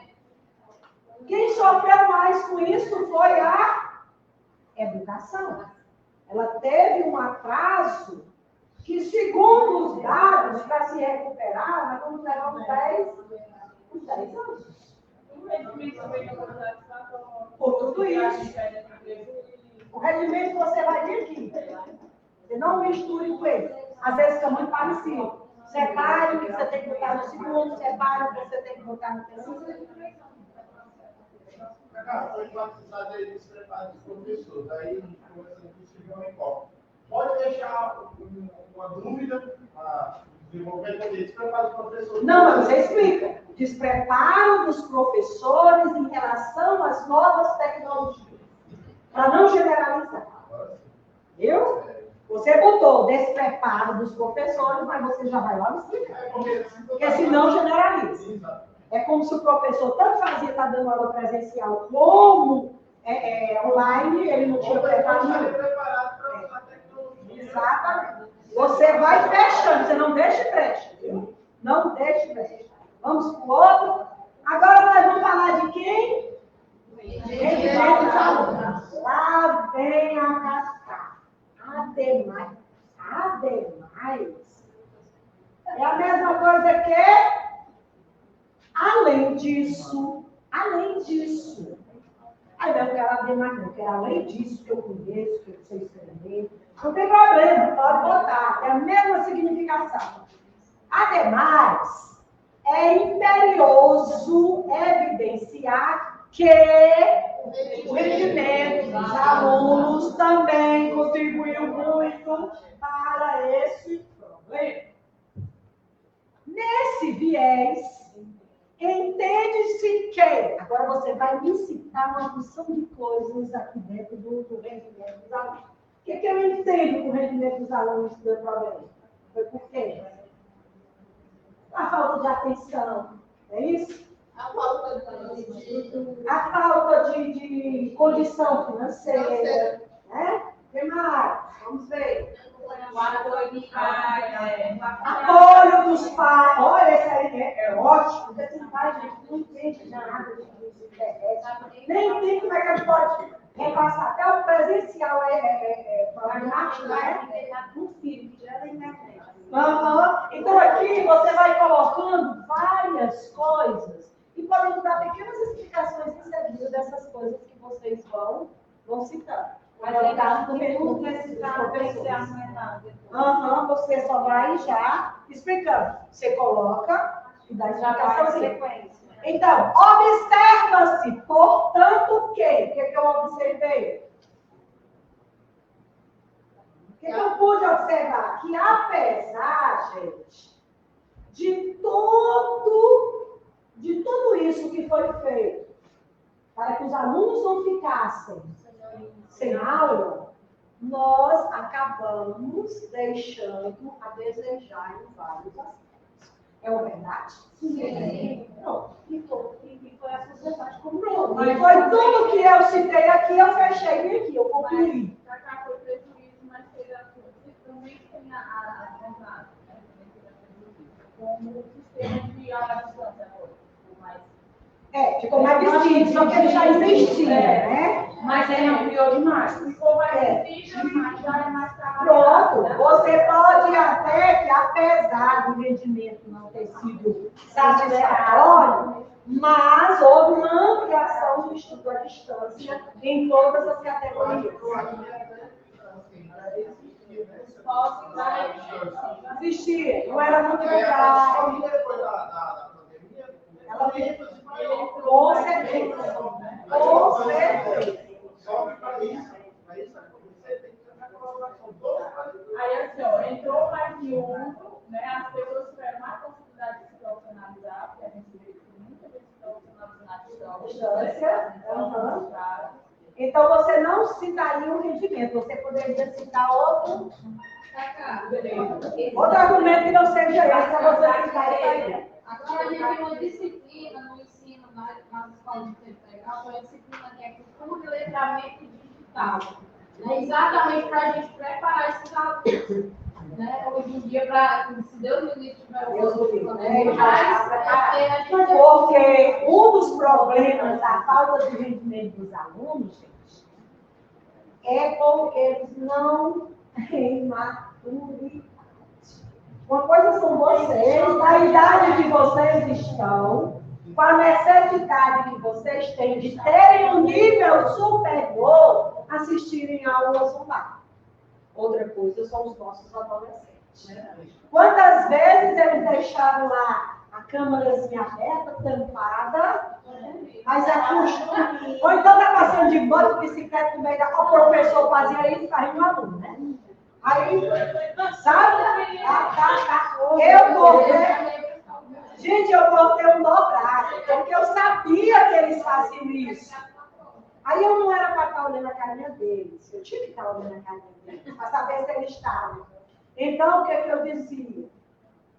quem sofreu mais com isso foi a educação. Ela teve um atraso que segundo os dados, para se recuperar, nós vamos levar uns 10 anos. O rendimento também não pode dar Por tudo isso. O rendimento você vai vir aqui. Você não misture com ele. Às vezes fica muito parecido. Separe o que você tem que botar no segundo, separe o que você tem que botar no terceiro. Foi batizado aí dos preparados dos professores. Aí, conversando com o Silvio Mencopa. Pode deixar uma dúvida, desenvolver com eles, preparo dos professores. Não, mas você explica. Despreparo dos professores em relação às novas tecnologias. Para não generalizar. Viu? Você botou despreparo dos professores, mas você já vai logo explicar. Porque senão generaliza. É como se o professor tanto fazia estar dando aula presencial como online, ele não tinha preparado nenhum. Exatamente. Você vai fechando, você não deixa brecha, viu? Não deixe brecha. Vamos para o outro. Agora nós vamos falar de quem? Rendimento dos alunos. Lá vem a cascata. Ademais. É a mesma coisa que... Além disso, aí eu quero abrir mais, não, quero além disso que eu conheço, que eu sei escrever, não tem problema, pode botar, é a mesma significação. Ademais, é imperioso evidenciar que o rendimento dos alunos também contribuiu muito para esse problema. Nesse viés, entende-se que... Agora você vai me citar uma porção de coisas aqui dentro do rendimento dos alunos. O que eu entendo com o rendimento dos alunos do problema? Foi por quê? A falta de atenção, é isso? A falta de condição financeira, né? O que mais? Vamos ver. O apoio dos pais, Apoio dos pais. Olha, esse aí é ótimo. Porque esse pai, gente, não entende nada de internet. Nem entende como é que a gente pode repassar. Até o presencial problemático, né? Um filho que já da internet. Então aqui você vai colocando várias coisas e podemos dar pequenas explicações em seguida dessas coisas que vocês vão citando. Mas é caso do recurso nesse caso tem que ser aumentado. Você só vai já explicando. Você coloca e dá explicação sequência. Então, observa-se, portanto, o quê? O que eu observei? O que eu pude observar? Que apesar, gente, de tudo isso que foi feito, para que os alunos não ficassem sem aula, nós acabamos deixando a desejar em vários aspectos. É uma verdade? Sim. Pronto. E foi a sociedade como todo. E foi tudo que eu citei aqui, eu fechei bem aqui, eu concluí. Cacá foi prejuízo, mas também tem a vontade, né? Como o sistema de aula à distância agora. Ficou mais difícil, só que ele já existia, né? Mas ele ampliou demais. Ficou mais difícil, mas já é mais trabalhado. Pronto, você pode até que, apesar do rendimento não ter sido satisfatório, mas houve uma ampliação do estudo à distância em todas as categorias. Existia, não era muito legal. Depois da pandemia, Ela veio com certeza. Com certeza. Só que para isso você tem que ter a colaboração toda. Aí, assim, ó, entrou mais de uso, né? As pessoas tiveram mais possibilidade de se profissionalizar, porque a gente vê que muita gente se profissionaliza na distância. Então, você não citaria um rendimento, você poderia citar outro argumento que não seja esse, para você citar isso aí. Agora a gente tem uma disciplina no ensino nas escolas de tempo integral, foi a disciplina que é cultura e letramento digital. Né? Exatamente para a gente preparar esses alunos. Né? Hoje em dia, se Deus me livre, tiver porque um dos problemas da falta de rendimento dos alunos, gente, é porque eles não têm maturidade. Uma coisa são vocês, na idade que vocês estão, com a necessidade que vocês têm de terem um nível superior, assistirem aulas online. Outra coisa são os nossos adolescentes. Quantas vezes eles deixaram lá a câmerazinha aberta, tampada, mas a custa. Ou então tá passando de moto, bicicleta no meio da. O professor fazia isso, ficava no aluno, né? Aí, sabe? Eu cortei. Gente, eu cortei um dobrado, porque eu sabia que eles faziam isso. Aí eu não era para estar olhando a carinha deles. Eu tinha que estar olhando a carinha deles, para saber se eles estavam. Então, o que eu dizia?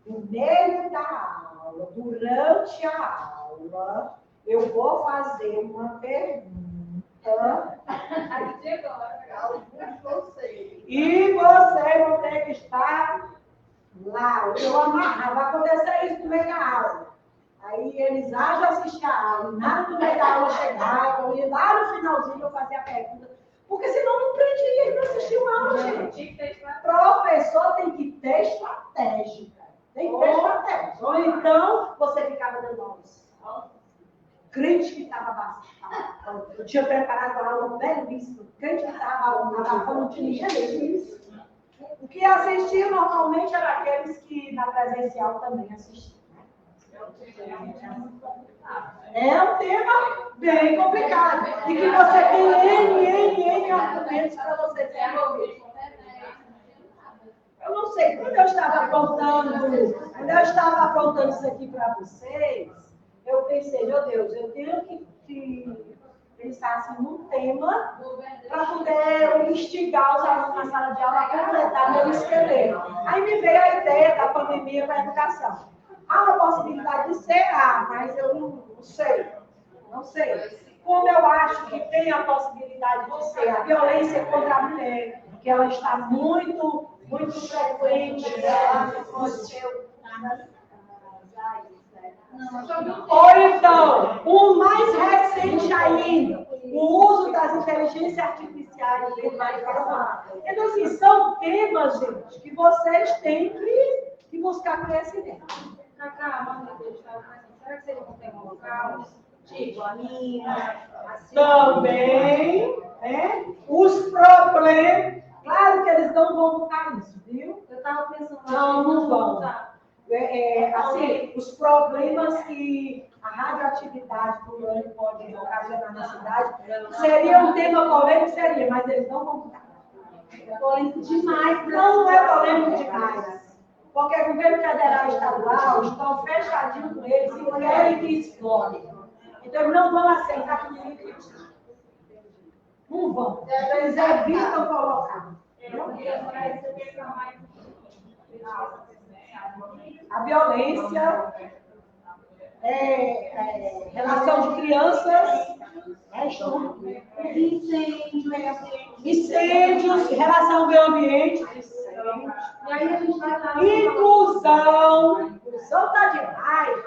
No meio da aula, durante a aula, eu vou fazer uma pergunta. E vocês vão ter que estar lá. Eu amarrar. Vai acontecer isso no meio da aula. Aí eles já assistiam a aula. Nada no meio da aula chegava. E lá no finalzinho eu fazia a pergunta. Porque senão não prendia, eles não assistiam a aula, gente. Professor tem que ter estratégia. Tem que ter estratégia. Ou então, você ficava dando aulas. Crente que estava abafando. Eu tinha preparado a aula belíssima. Crente que estava abafando, não tinha ninguém isso. O que assistia normalmente era aqueles que na presencial também assistiam. É um tema bem complicado. E que você tem N argumentos para você desenvolver. Eu não sei, quando eu estava apontando isso aqui para vocês, eu pensei, meu Deus, eu tenho que pensar assim, num tema para poder instigar os alunos na sala de aula a completar meu esqueleto. Aí me veio a ideia da pandemia para a educação. Há uma possibilidade de ser, mas eu não sei. Não sei. Como eu acho que tem a possibilidade de ser a violência contra a mulher, que ela está muito frequente. Ou então, o mais recente ainda, o uso das inteligências artificiais dentro da educação. Então, assim, são temas, gente, que vocês têm que buscar conhecimento. Cacá, será que seria um tema local? Tipo, a minha, assim. Também, né? Os problemas. Claro que eles não vão botar isso, viu? Eu estava pensando. Não vão. Assim, os problemas que a radioatividade do urânio pode ocasionar na cidade seria um tema polêmico, seria, mas eles não vão botar. É polêmico demais. Não é polêmico demais. Porque o governo federal e estadual estão fechadinhos com eles e querem que explore. Então, eles não vão aceitar que ninguém critique. Não vão. Eles evitam colocar. A violência, relação de crianças, incêndios, relação ao meio ambiente, E aí a gente vai estar. inclusão está demais,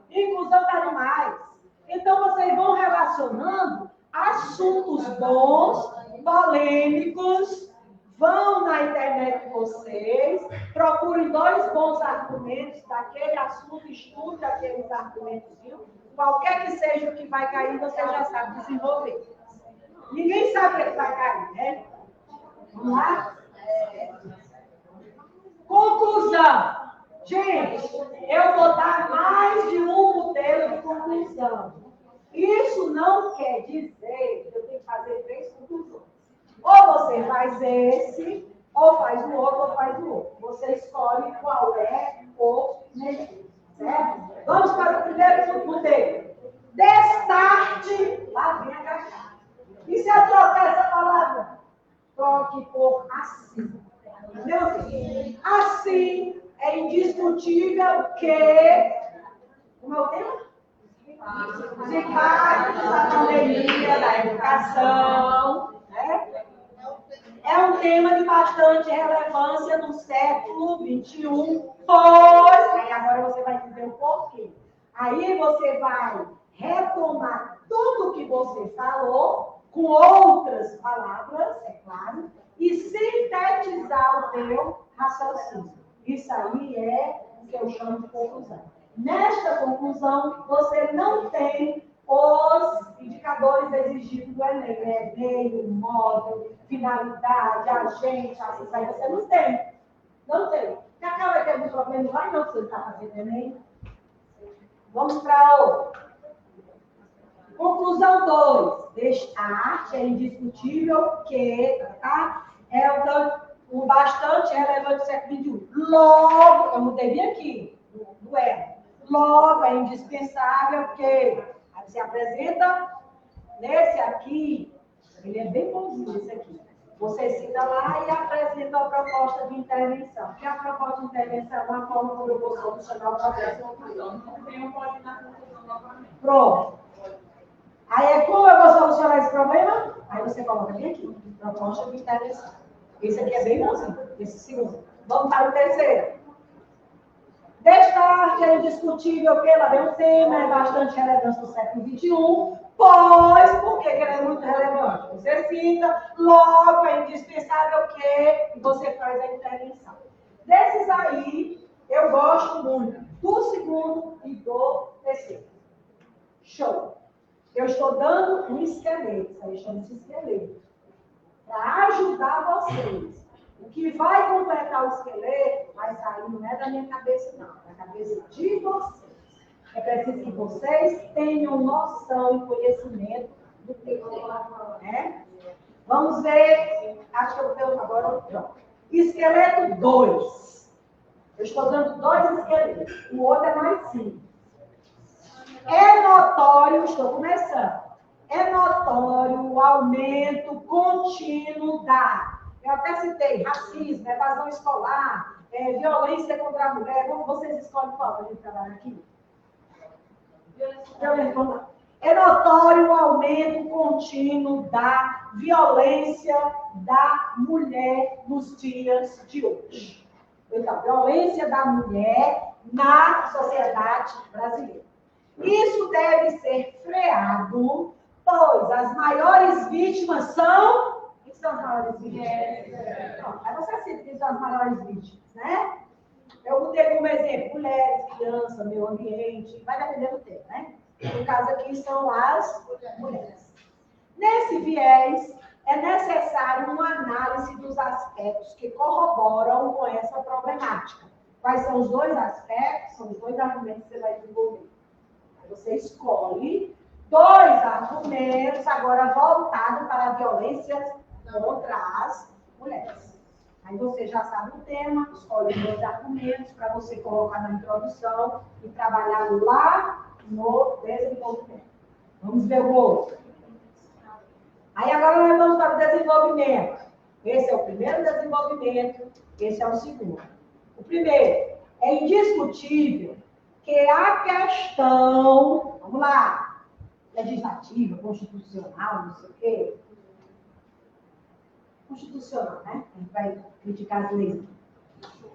inclusão está demais. Então vocês vão relacionando assuntos bons, polêmicos, vão na internet de vocês, procurem 2 bons argumentos daquele assunto, estude aqueles argumentos, viu? Qualquer que seja o que vai cair, você já sabe desenvolver. Ninguém sabe o que vai cair, né? Vamos lá? Conclusão. Gente, eu vou dar mais de um modelo de conclusão. Isso não quer dizer que eu tenho que fazer 3 conclusões. Ou você faz esse, ou faz o outro, ou faz o outro. Você escolhe qual é o melhor. Certo? Vamos para o primeiro modelo. Destarte. Lá vem a caixa. E se eu trocar essa palavra? Troque por assim. Entendeu? Assim é indiscutível que. Como é o tema? Os impactos da pandemia, da educação. Né? É um tema de bastante relevância no século XXI, pois, aí agora você vai dizer o porquê. Aí você vai retomar tudo que você falou, com outras palavras, é claro, e sintetizar o teu raciocínio. Isso aí é o que eu chamo de conclusão. Nesta conclusão, você não tem os indicadores exigidos do Enem, né? Meio, módulo, finalidade, agente, isso aí você não tem. Não tem. Se acaba tendo um problema lá, não, você está fazendo Enem. Vamos para outro. Conclusão 2. A arte é indiscutível que é o bastante relevante do século XXI. Logo, eu mudei bem aqui, do é. Logo, é indispensável que aí você apresenta nesse aqui, ele é bem bonzinho esse aqui. Você cita lá e apresenta a proposta de intervenção. Que a proposta de intervenção é uma forma como eu vou solucionar o problema. Pronto. Aí, como eu vou solucionar esse problema? Aí você coloca bem aqui, proposta de intervenção. Esse aqui é bem bonzinho, esse segundo. Vamos para o terceiro. Destarte é indiscutível que lá vem um tema, é bastante relevante no século XXI, pois, por que ele é muito relevante? Você cita, logo é indispensável que você faz a intervenção. Desses aí, eu gosto muito do segundo e do terceiro. Show! Eu estou dando um esqueleto, isso aí chama-se esqueleto, para ajudar vocês. O que vai completar o esqueleto vai sair, não é da minha cabeça, não, é da cabeça de vocês. É preciso que vocês tenham noção e conhecimento do que eu estou falando, né? Vamos ver, acho que eu tenho agora, pronto. Esqueleto 2. Eu estou dando 2 esqueletos, o outro é mais simples. É notório, estou começando, é notório o aumento contínuo da, eu até citei, racismo, evasão escolar, violência contra a mulher, como vocês escolhem qual para a gente trabalhar aqui? É notório o aumento contínuo da violência da mulher nos dias de hoje. Então, violência da mulher na sociedade brasileira. Isso deve ser freado, pois as maiores vítimas são... O que são as maiores vítimas? Aí você cita que são as maiores vítimas, né? Eu botei como exemplo mulheres, crianças, meio ambiente, vai depender do tema, né? No caso aqui são as mulheres. Nesse viés, é necessário uma análise dos aspectos que corroboram com essa problemática. Quais são os 2 aspectos? São os 2 argumentos que você vai desenvolver. Você escolhe 2 argumentos agora voltados para a violência contra as mulheres. Aí você já sabe o tema, escolhe 2 argumentos para você colocar na introdução e trabalhar lá no desenvolvimento. Vamos ver o outro. Aí agora nós vamos para o desenvolvimento. Esse é o primeiro desenvolvimento, esse é o segundo. O primeiro, é indiscutível que a questão, vamos lá, legislativa, constitucional, não sei o quê. Constitucional, né? A gente vai criticar as leis.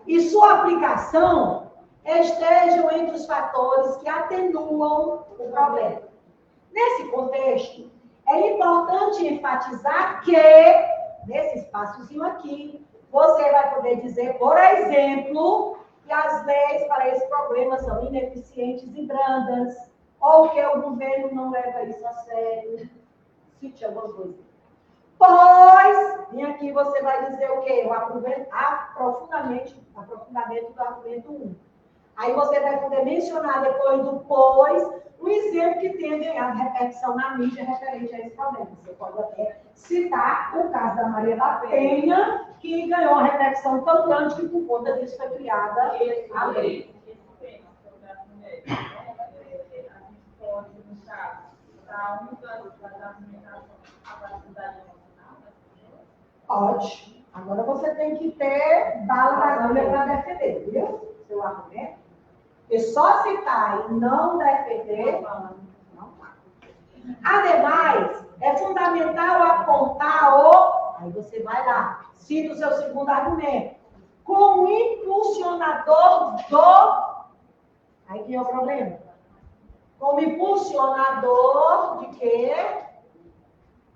E sua aplicação estejam entre os fatores que atenuam o problema. Nesse contexto, é importante enfatizar que, nesse espaçozinho aqui, você vai poder dizer, por exemplo, que as leis para esse problema são ineficientes e brandas, ou que o governo não leva isso a sério. Cite algumas coisas. Pois, e aqui você vai dizer o quê? O aprofundamento do argumento 1. Aí você vai poder mencionar depois do pois, um exemplo que tenha ganhado repercussão na mídia referente a esse problema. Você pode até citar o caso da Maria da Penha, que ganhou uma repercussão tão grande que por conta disso foi criada a lei. Esse tema sobre as mulheres, a gente pode, no caso, para uma das argumentações, a capacidade emocional das pessoas? Pode. Agora você tem que ter bala na agulha para defender, viu? Seu argumento. Porque só citar e não defender, não vai. Ademais, é fundamental apontar aí você vai lá, cita o seu segundo argumento, como impulsionador aí que é o problema, como impulsionador de quê?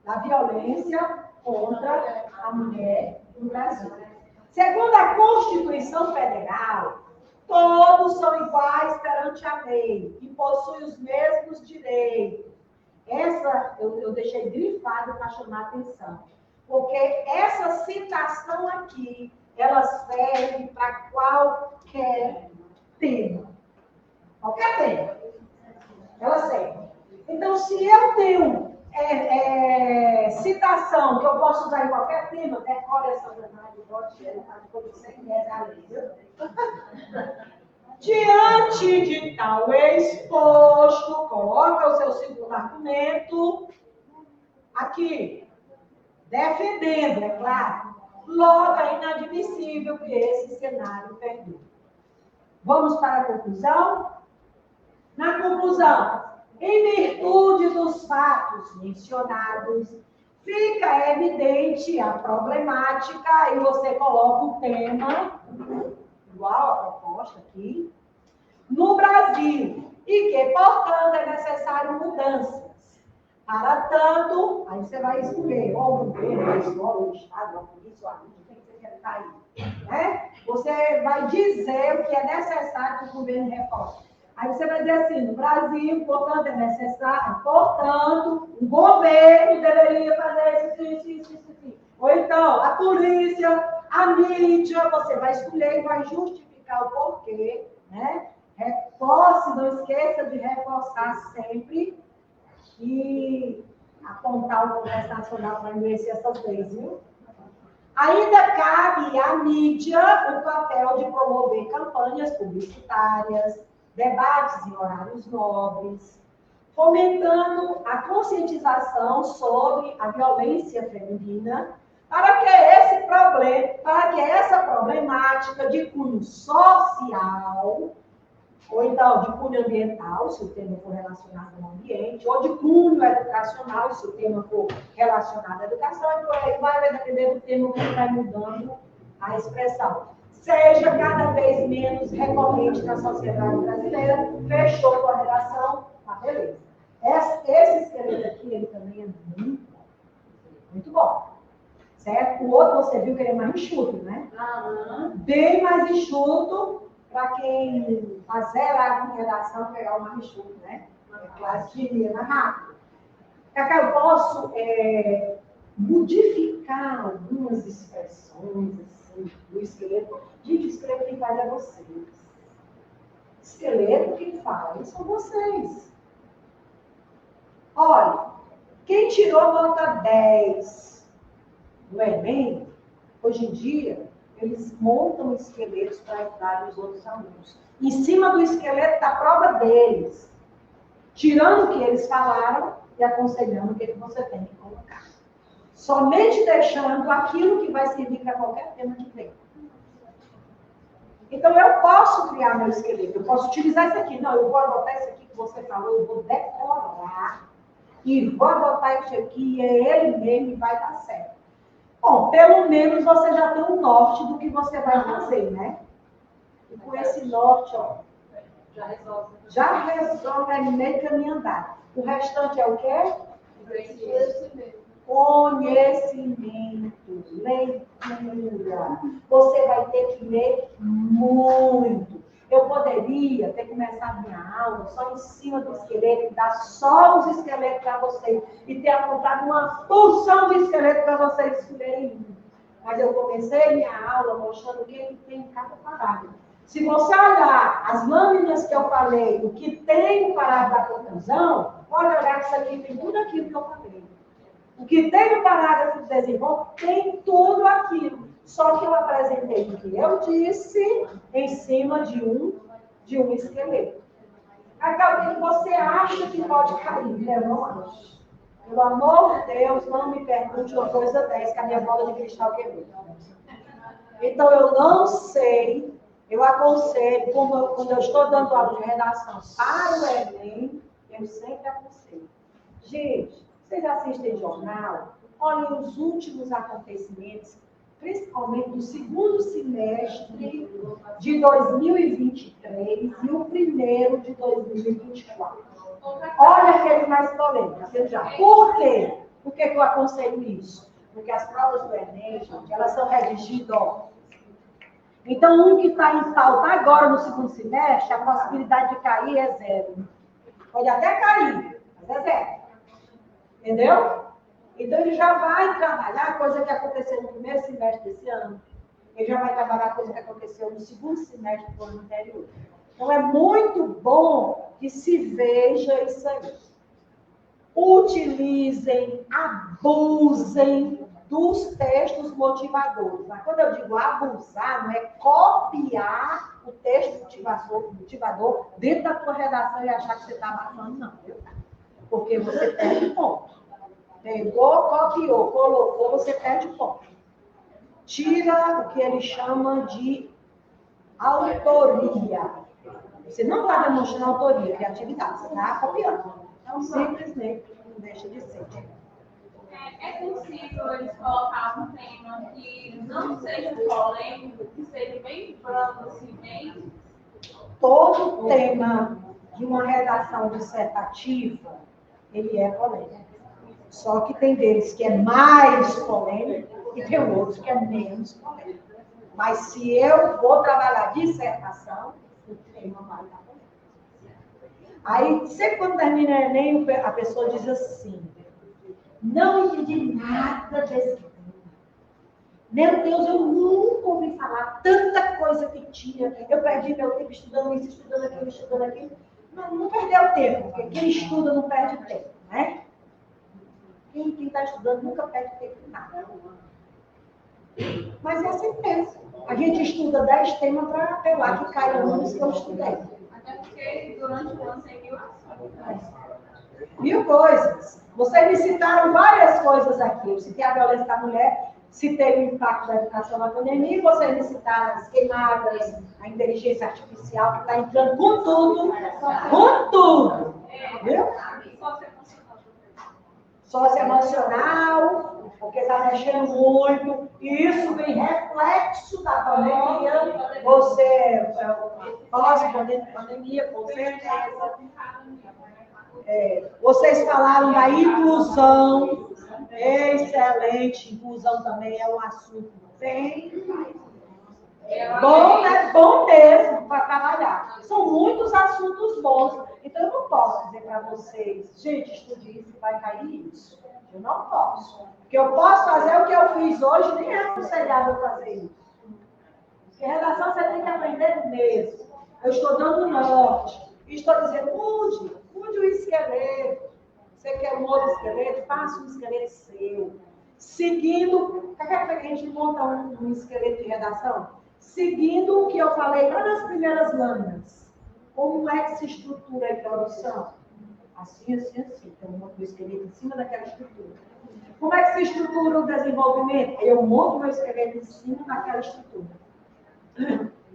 Da violência contra a mulher no Brasil. Segundo a Constituição Federal, todos são iguais perante a lei e possuem os mesmos direitos. Essa eu deixei grifado para chamar a atenção, porque essa citação aqui, ela serve para qualquer tema. Qualquer tema. Ela serve. Então, se eu tenho citação que eu posso usar em qualquer tema, decore essa danada, bote ela, depois você realiza. Diante de tal exposto, coloca o seu segundo argumento aqui, defendendo, é claro, logo é inadmissível que esse cenário perdure. Vamos para a conclusão? Na conclusão, em virtude dos fatos mencionados, fica evidente a problemática e você coloca o tema, igual a proposta aqui, no Brasil, e que, portanto, é necessário mudanças. Para tanto, aí você vai escolher, ou o governo, a escola, o Estado, a polícia, a mídia, quem você quer estar aí. Né? Você vai dizer o que é necessário que o governo reforme. Aí você vai dizer assim, no Brasil, portanto, é necessário, portanto, o governo deveria fazer isso. Ou então, a polícia, a mídia, você vai escolher e vai justificar o porquê, né? Reforce, não esqueça de reforçar sempre e apontar o Congresso Nacional para endurecer essas leis, viu? Ainda cabe à mídia o papel de promover campanhas publicitárias, debates em horários nobres, fomentando a conscientização sobre a violência feminina, para que essa problemática de cunho social, ou então de cunho ambiental, se o tema for relacionado ao ambiente, ou de cunho educacional, se o tema for relacionado à educação, e por aí vai depender do tema que vai mudando a expressão. Seja cada vez menos recorrente na sociedade brasileira, fechou com a relação, tá beleza. Esse esqueleto aqui, ele também é muito bom. Certo? O outro você viu que ele é mais enxuto, né? Bem mais enxuto para quem fazer a redação pegar o mais enxuto, né? É claro que iria mais rápido. Cacá, eu posso modificar algumas expressões assim, do esqueleto. Gente, o esqueleto quem faz é vocês. Esqueleto quem faz são vocês. Olha, quem tirou nota 10 do Enem, hoje em dia, eles montam esqueletos para entrar os outros alunos. Em cima do esqueleto da prova deles, tirando o que eles falaram e aconselhando o que você tem que colocar. Somente deixando aquilo que vai servir para qualquer tema que vem. Então, eu posso criar meu esqueleto, eu posso utilizar isso aqui. Não, eu vou adotar isso aqui que você falou, eu vou decorar e vou adotar isso aqui, e é ele mesmo e vai dar certo. Bom, pelo menos você já tem um norte do que você vai fazer, né? E com esse norte, ó, já resolve a meio caminho andar. O restante é o quê? Conhecimento, leitura. Você vai ter que ler muito. Eu poderia ter começado minha aula só em cima do esqueleto, dar só os esqueletos para vocês e ter apontado uma porção de esqueletos para vocês escolherem. Mas eu comecei minha aula mostrando o que tem em cada parágrafo. Se você olhar as lâminas que eu falei, o que tem no parágrafo da conclusão, pode olhar que isso aqui tem tudo aquilo que eu falei. O que tem no parágrafo do desenvolvimento tem tudo aquilo. Só que eu apresentei o que eu disse em cima de um esqueleto. Acabou que você acha que pode cair. Eu não acho. Pelo amor de Deus, não me pergunte uma coisa dessa, que a minha bola de cristal quebrou. Então, eu não sei, eu aconselho, quando eu estou dando aula de redação para o Enem, eu sempre aconselho. Gente, vocês assistem jornal, olhem os últimos acontecimentos, principalmente do segundo semestre de 2023 e o primeiro de 2024. Olha aquele mais polêmico. Por quê? Por que eu aconselho isso? Porque as provas do Enem, gente, elas são redigidas, ó, Então, um que está em pauta agora no segundo semestre, a possibilidade de cair é 0. Pode até cair, mas é 0. Entendeu? Então, ele já vai trabalhar coisa que aconteceu no primeiro semestre desse ano. Ele já vai trabalhar coisa que aconteceu no segundo semestre do ano anterior. Então, é muito bom que se veja isso aí. Utilizem, abusem dos textos motivadores. Mas quando eu digo abusar, não é copiar o texto motivador dentro da tua redação e achar que você está matando, não. Viu? Porque você perde ponto. Pegou, copiou, colocou, você perde ponto. Tira o que ele chama de autoria. Você não está demonstrando autoria, criatividade, você está copiando. Então, simplesmente, não deixa de ser. É possível eles colocar um tema que não seja polêmico, que seja bem brando, assim, bem... Todo tema de uma redação dissertativa, ele é polêmico. Só que tem deles que é mais polêmico e tem outros que é menos polêmico. Mas se eu vou trabalhar dissertação, o tema vai estar polêmico. Aí, sempre quando termina o Enem, a pessoa diz assim, não entendi nada desse tema. Meu Deus, eu nunca ouvi falar tanta coisa que tinha. Eu perdi meu tempo estudando isso, estudando aquilo, estudando aquilo. Mas não perdeu tempo, porque quem estuda não perde tempo, né? Quem está estudando nunca perde tempo em nada. Mas é assim mesmo. A gente estuda 10 temas para apelar que caia um dos que eu estudei. Até porque durante o ano tem 1000 ações. 1000 coisas. Vocês me citaram várias coisas aqui. Eu citei a violência da mulher, citei o impacto da educação na pandemia, vocês me citaram as queimadas, a inteligência artificial que está entrando com tudo. Com tudo. Viu? Socioemocional, porque está mexendo muito, e isso vem reflexo da pandemia. Você pós-pandemia, com certeza. Vocês falaram da inclusão, excelente, inclusão também é um assunto bem bom, é bom mesmo para trabalhar. São muitos assuntos bons, então eu não posso dizer para vocês, gente, estude isso e vai cair isso. Eu não posso. O que eu posso fazer é o que eu fiz hoje, nem é aconselhável fazer isso. Porque redação você tem que aprender mesmo. Eu estou dando norte. Estou dizendo, mude o esqueleto. Você quer um outro esqueleto? Faça um esqueleto seu. Seguindo, quer que a gente monta um esqueleto de redação? Seguindo o que eu falei lá nas primeiras lâminas. Como é que se estrutura a introdução? Assim, assim, assim. Então, eu monto o esqueleto em cima daquela estrutura. Como é que se estrutura o desenvolvimento? Eu monto meu esqueleto em cima daquela estrutura.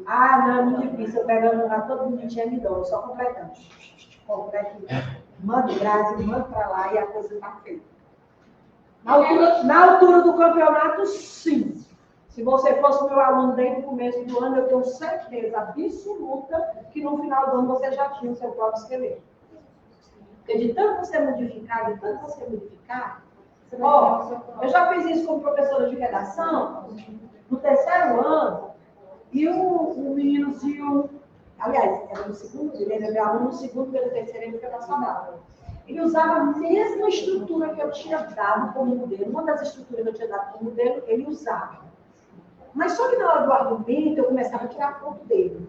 Ah, não, é muito difícil. Eu pegando lá todo bonitinho me dou, só completando. Completo, mando Brasil, mando para lá e a coisa está feita. Na altura do campeonato, sim. Se você fosse meu aluno desde o começo do ano, eu tenho certeza absoluta que no final do ano você já tinha o seu próprio esqueleto. Porque de tanto você modificar, eu já fiz isso como professora de redação, no terceiro ano, e o meninozinho, aliás, era no segundo, ele era meu aluno no segundo, pelo terceiro, ele foi na Sobral. Ele usava a mesma estrutura que eu tinha dado como modelo, uma das estruturas que eu tinha dado como modelo, ele usava. Mas só que na hora do argumento, eu começava a tirar ponto dele.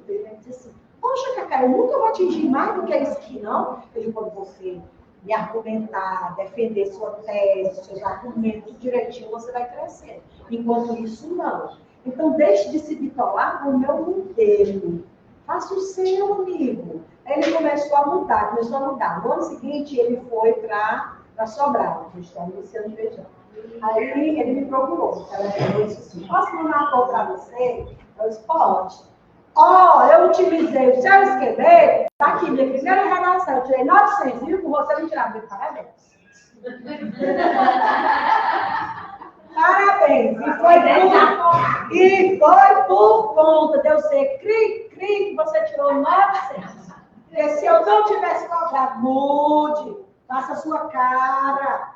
Ele dizia assim, poxa, Cacá, eu nunca vou atingir mais do que isso aqui, não. Eu digo, quando você me argumentar, defender sua tese, seus argumentos direitinho, você vai crescer. Enquanto isso, não. Então, deixe de se bitolar com o meu modelo. Faça o seu, amigo. Aí ele começou a mudar. No ano seguinte, ele foi para Sobral, que está iniciando de Feijão. Aí ele me procurou. Ela disse assim, posso mandar uma foto para você? Eu disse, pode. Eu utilizei o seu esqueleto, tá aqui, minha primeira redação, eu tirei 900, viu? Com você me tirar, meu parabéns. Parabéns. E foi por conta de eu ser cri, que você tirou 900. Porque se eu não tivesse cobrado, mude, faça a sua cara.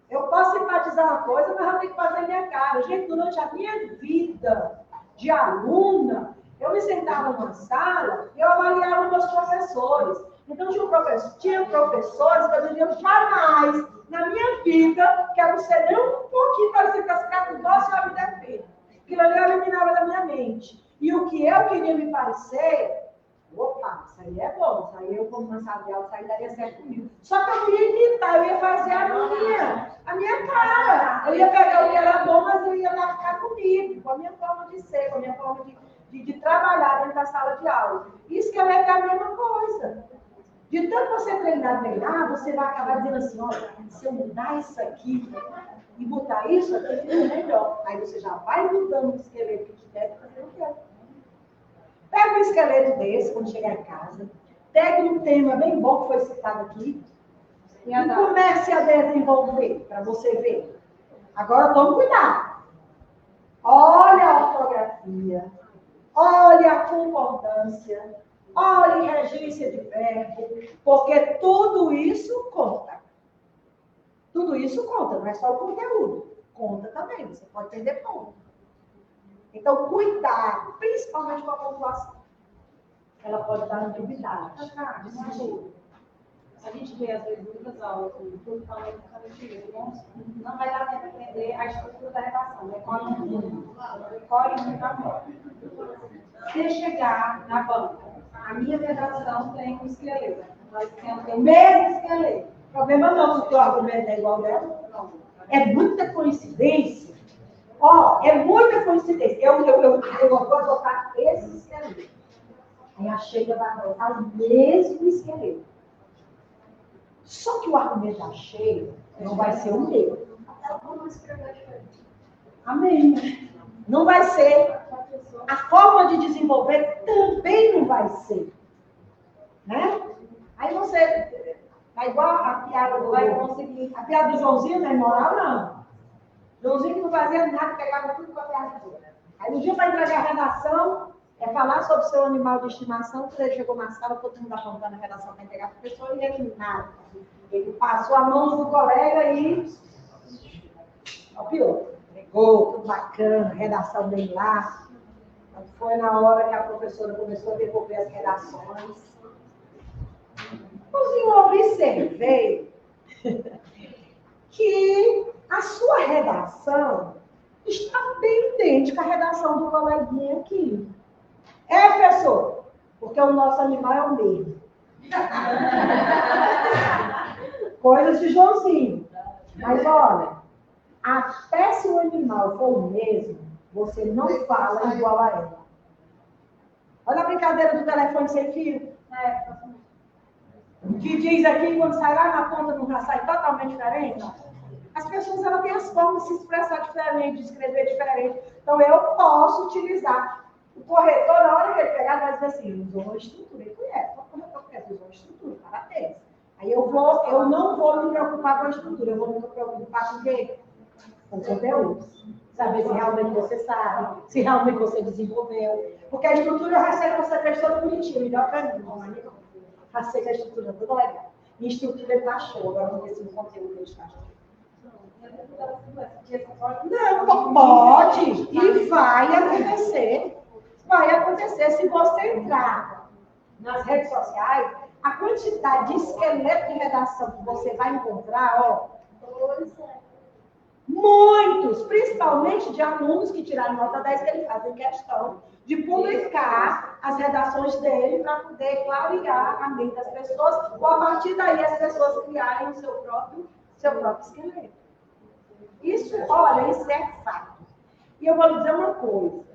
Eu posso simpatizar uma coisa, mas eu tenho que fazer a minha cara. Gente, durante a minha vida, de aluna, eu me sentava numa sala e eu avaliava meus professores. Então, tinha professores que eu diria, jamais, na minha vida, quero ser nem um pouquinho parecido com as caras doce a vida feita. Aquilo ali eu eliminava da minha mente. E o que eu queria me parecer, opa, isso aí é bom, isso aí eu, como lançava de aula, isso aí daria certo comigo. Só que eu ia imitar, eu ia fazer a minha cara. Eu ia pegar o que era bom, mas eu ia adaptar comigo, com a minha forma de ser, com a minha forma de trabalhar dentro da sala de aula. Isso que é a mesma coisa. De tanto você treinar, você vai acabar dizendo assim, olha, se eu mudar isso aqui e botar isso aqui, fica melhor. Aí você já vai mudando o esqueleto que tiver para fazer o que é. Pega um esqueleto desse, quando chegar em casa, pega um tema bem bom que foi citado aqui e comece a desenvolver, para você ver. Agora, tome cuidado. Olha a ortografia, olha a concordância, olha a regência de verbo, porque tudo isso conta. Tudo isso conta, não é só o conteúdo. Conta também, você pode perder ponto. Então, cuidado, principalmente com a pontuação. Ela pode dar ambiguidade. A gente vê, às vezes, muitas aulas, tudo falando não vai dar tempo de entender a estrutura da redação, né? Corre muito. Se chegar na banca, a minha redação tem um esqueleto. Nós temos o mesmo esqueleto. O problema não, porque o argumento é igual dela. Não. É muita coincidência. É muita coincidência. Eu vou adotar esse esqueleto. Aí a Sheila vai colocar o mesmo esqueleto. Só que o argumento da Sheila não vai ser o meu. Amém. Não vai ser. A forma de desenvolver também não vai ser. Né? Aí você... Tá igual a piada do... Vai conseguir. A piada do Joãozinho não é moral, não. Joãozinho que não fazia nada, pegava tudo com a piada dele. Aí no dia para entregar a redação, falar sobre o seu animal de estimação, quando ele chegou na sala, todo mundo apontando a redação para entregar para a pessoa, e ele nada. Ele passou a mão do colega e... Pior. Pegou, tudo bacana, redação dele lá. Foi na hora que a professora começou a devolver as redações. O senhor observei que a sua redação está bem idêntica à redação do coleguinha aqui. Professor? Porque o nosso animal é o mesmo. Coisas de Joãozinho. Mas olha, até se o animal for o mesmo, você não fala igual a ela. Olha a brincadeira do telefone sem fio. Que diz aqui, quando sai lá na ponta, não já sai totalmente diferente? As pessoas elas têm as formas de se expressar diferente, de escrever diferente. Então, eu posso utilizar. O corretor, na hora que ele pegar, vai dizer assim, usou uma estrutura. Ele conhece, o corretor conhece, usou uma estrutura, parabéns. Aí eu não vou me preocupar com a estrutura, eu vou me preocupar com o quê? Com o conteúdo. Saber se realmente você sabe, se realmente você desenvolveu. Porque a estrutura eu recebo você fez toda bonitinha, melhor para mim, não é melhor. Passei com a estrutura toda legal. Minha estrutura ele tá show, agora vamos ver se o conteúdo ele está show. Não, pode e vai acontecer. Vai acontecer. Se você entrar nas redes sociais, a quantidade de esqueleto de redação que você vai encontrar, muitos, principalmente de alunos que tiraram nota 10, que eles fazem questão de publicar as redações dele para poder clarear a mente das pessoas, ou a partir daí as pessoas criarem o seu próprio esqueleto. Isso é fato. E eu vou lhe dizer uma coisa.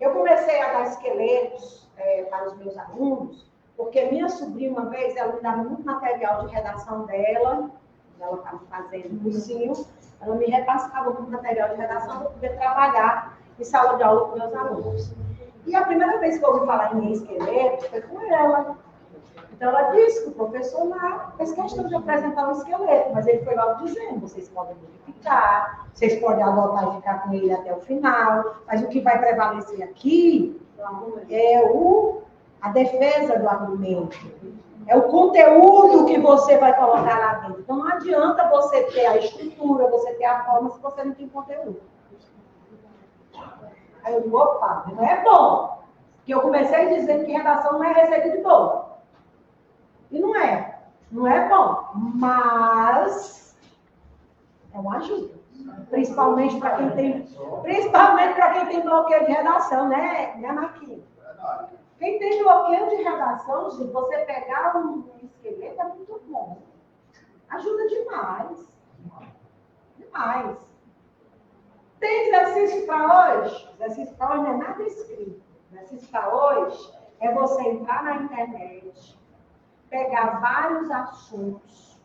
Eu comecei a dar esqueletos para os meus alunos, porque minha sobrinha, uma vez, ela me dava muito material de redação dela, ela estava fazendo um cursinho, ela me repassava muito material de redação para poder trabalhar em sala de aula com meus alunos. E a primeira vez que eu ouvi falar em esqueleto foi com ela. Então, ela disse que o professor lá fez questão de apresentar um esqueleto, mas ele foi logo dizendo, vocês podem modificar, vocês podem adotar e ficar com ele até o final, mas o que vai prevalecer aqui é a defesa do argumento, é o conteúdo que você vai colocar lá dentro. Então, não adianta você ter a estrutura, você ter a forma, se você não tem conteúdo. Aí eu digo, opa, não é bom. Porque eu comecei dizendo que redação não é receita de bolo. E não é. Não é bom. Mas é uma ajuda. Principalmente para quem tem bloqueio de redação, né, Marquinhos? Quem tem bloqueio de redação, gente, você pegar um esqueleto é muito bom. Ajuda demais. Demais. Tem exercício para hoje? Exercício para hoje não é nada escrito. Exercício para hoje é você entrar na internet, pegar vários assuntos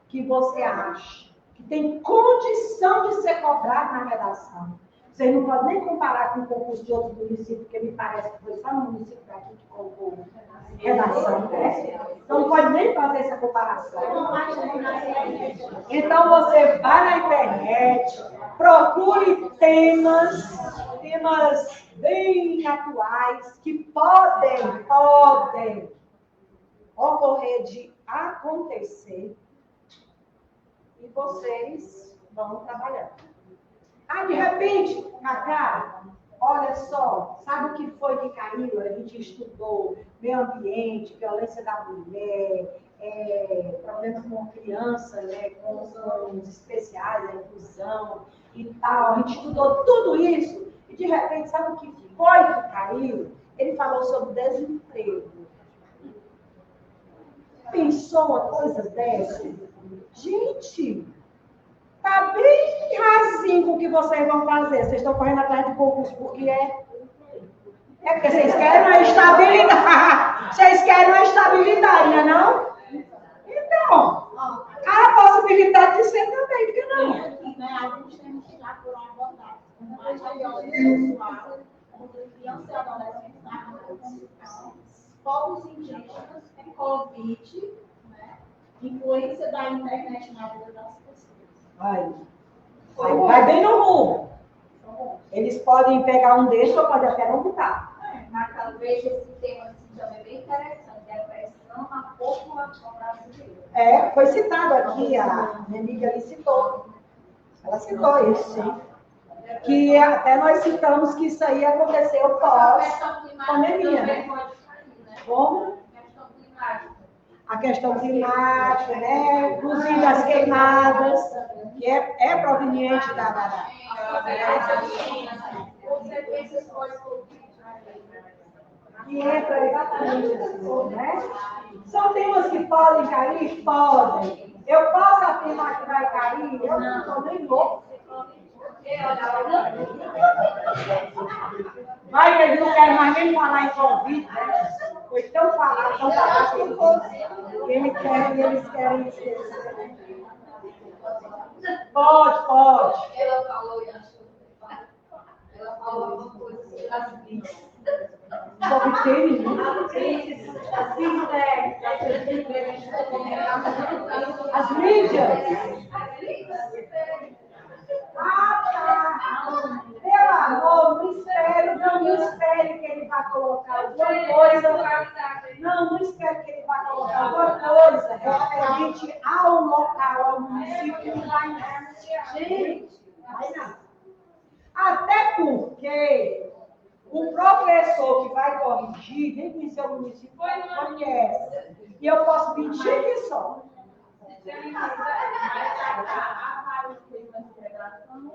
que você acha que tem condição de ser cobrado na redação. Você não pode nem comparar com o concurso de outro município, porque me parece que foi só no município daqui que colocou redação, né? Então não pode nem fazer essa comparação. Então você vai na internet, procure temas bem atuais que podem ocorrer de acontecer e vocês vão trabalhar. Ah, de repente, Cacá, olha só, sabe o que foi que caiu? A gente estudou meio ambiente, violência da mulher, problemas com criança, né, com os especiais, a inclusão e tal. A gente estudou tudo isso e, de repente, sabe o que foi que caiu? Ele falou sobre desemprego. Pensou uma coisa dessa? Gente, tá bem rasinho com o que vocês vão fazer. Vocês estão correndo atrás do concurso porque é porque vocês querem uma estabilidade. Vocês querem uma estabilidade, não é não? Então, há a possibilidade de ser também, porque não? A gente tem que tirar por uma vontade. Mas a violência sexual, contra crianças e adolescentes na Constituição, povos indígenas, Covid, né? Influência da internet na vida das pessoas. Vai bem no rumo. Eles podem pegar um desses ou podem até não botar. Mas talvez esse tema assim, também é bem interessante, depressão na população brasileira. Foi citado aqui, a minha amiga ali citou. Ela citou isso, sim. Que até nós citamos que isso aí aconteceu pós-pandemia. Como? A questão climática, né? Inclusive as queimadas, que é proveniente da que entra exatamente assim, né? São temas que podem cair? Podem. Eu posso afirmar que vai cair? Eu não estou nem louco. Mas eles não querem mais nem falar em Covid, né? Foi tão falado que eles querem esquecer. Pode. Ela falou, ela falou alguma coisa sobre as vidas. Sobre quem? As mídias. Tá. Pelo amor, não espere que ele vá colocar alguma coisa. Não espere que ele vá colocar alguma coisa referente ao local, ao município. Não vai não. Gente, vai não. Até porque o professor que vai corrigir, nem conhecer o município, conhece. E eu posso mentir aqui só. Há vários temas de redação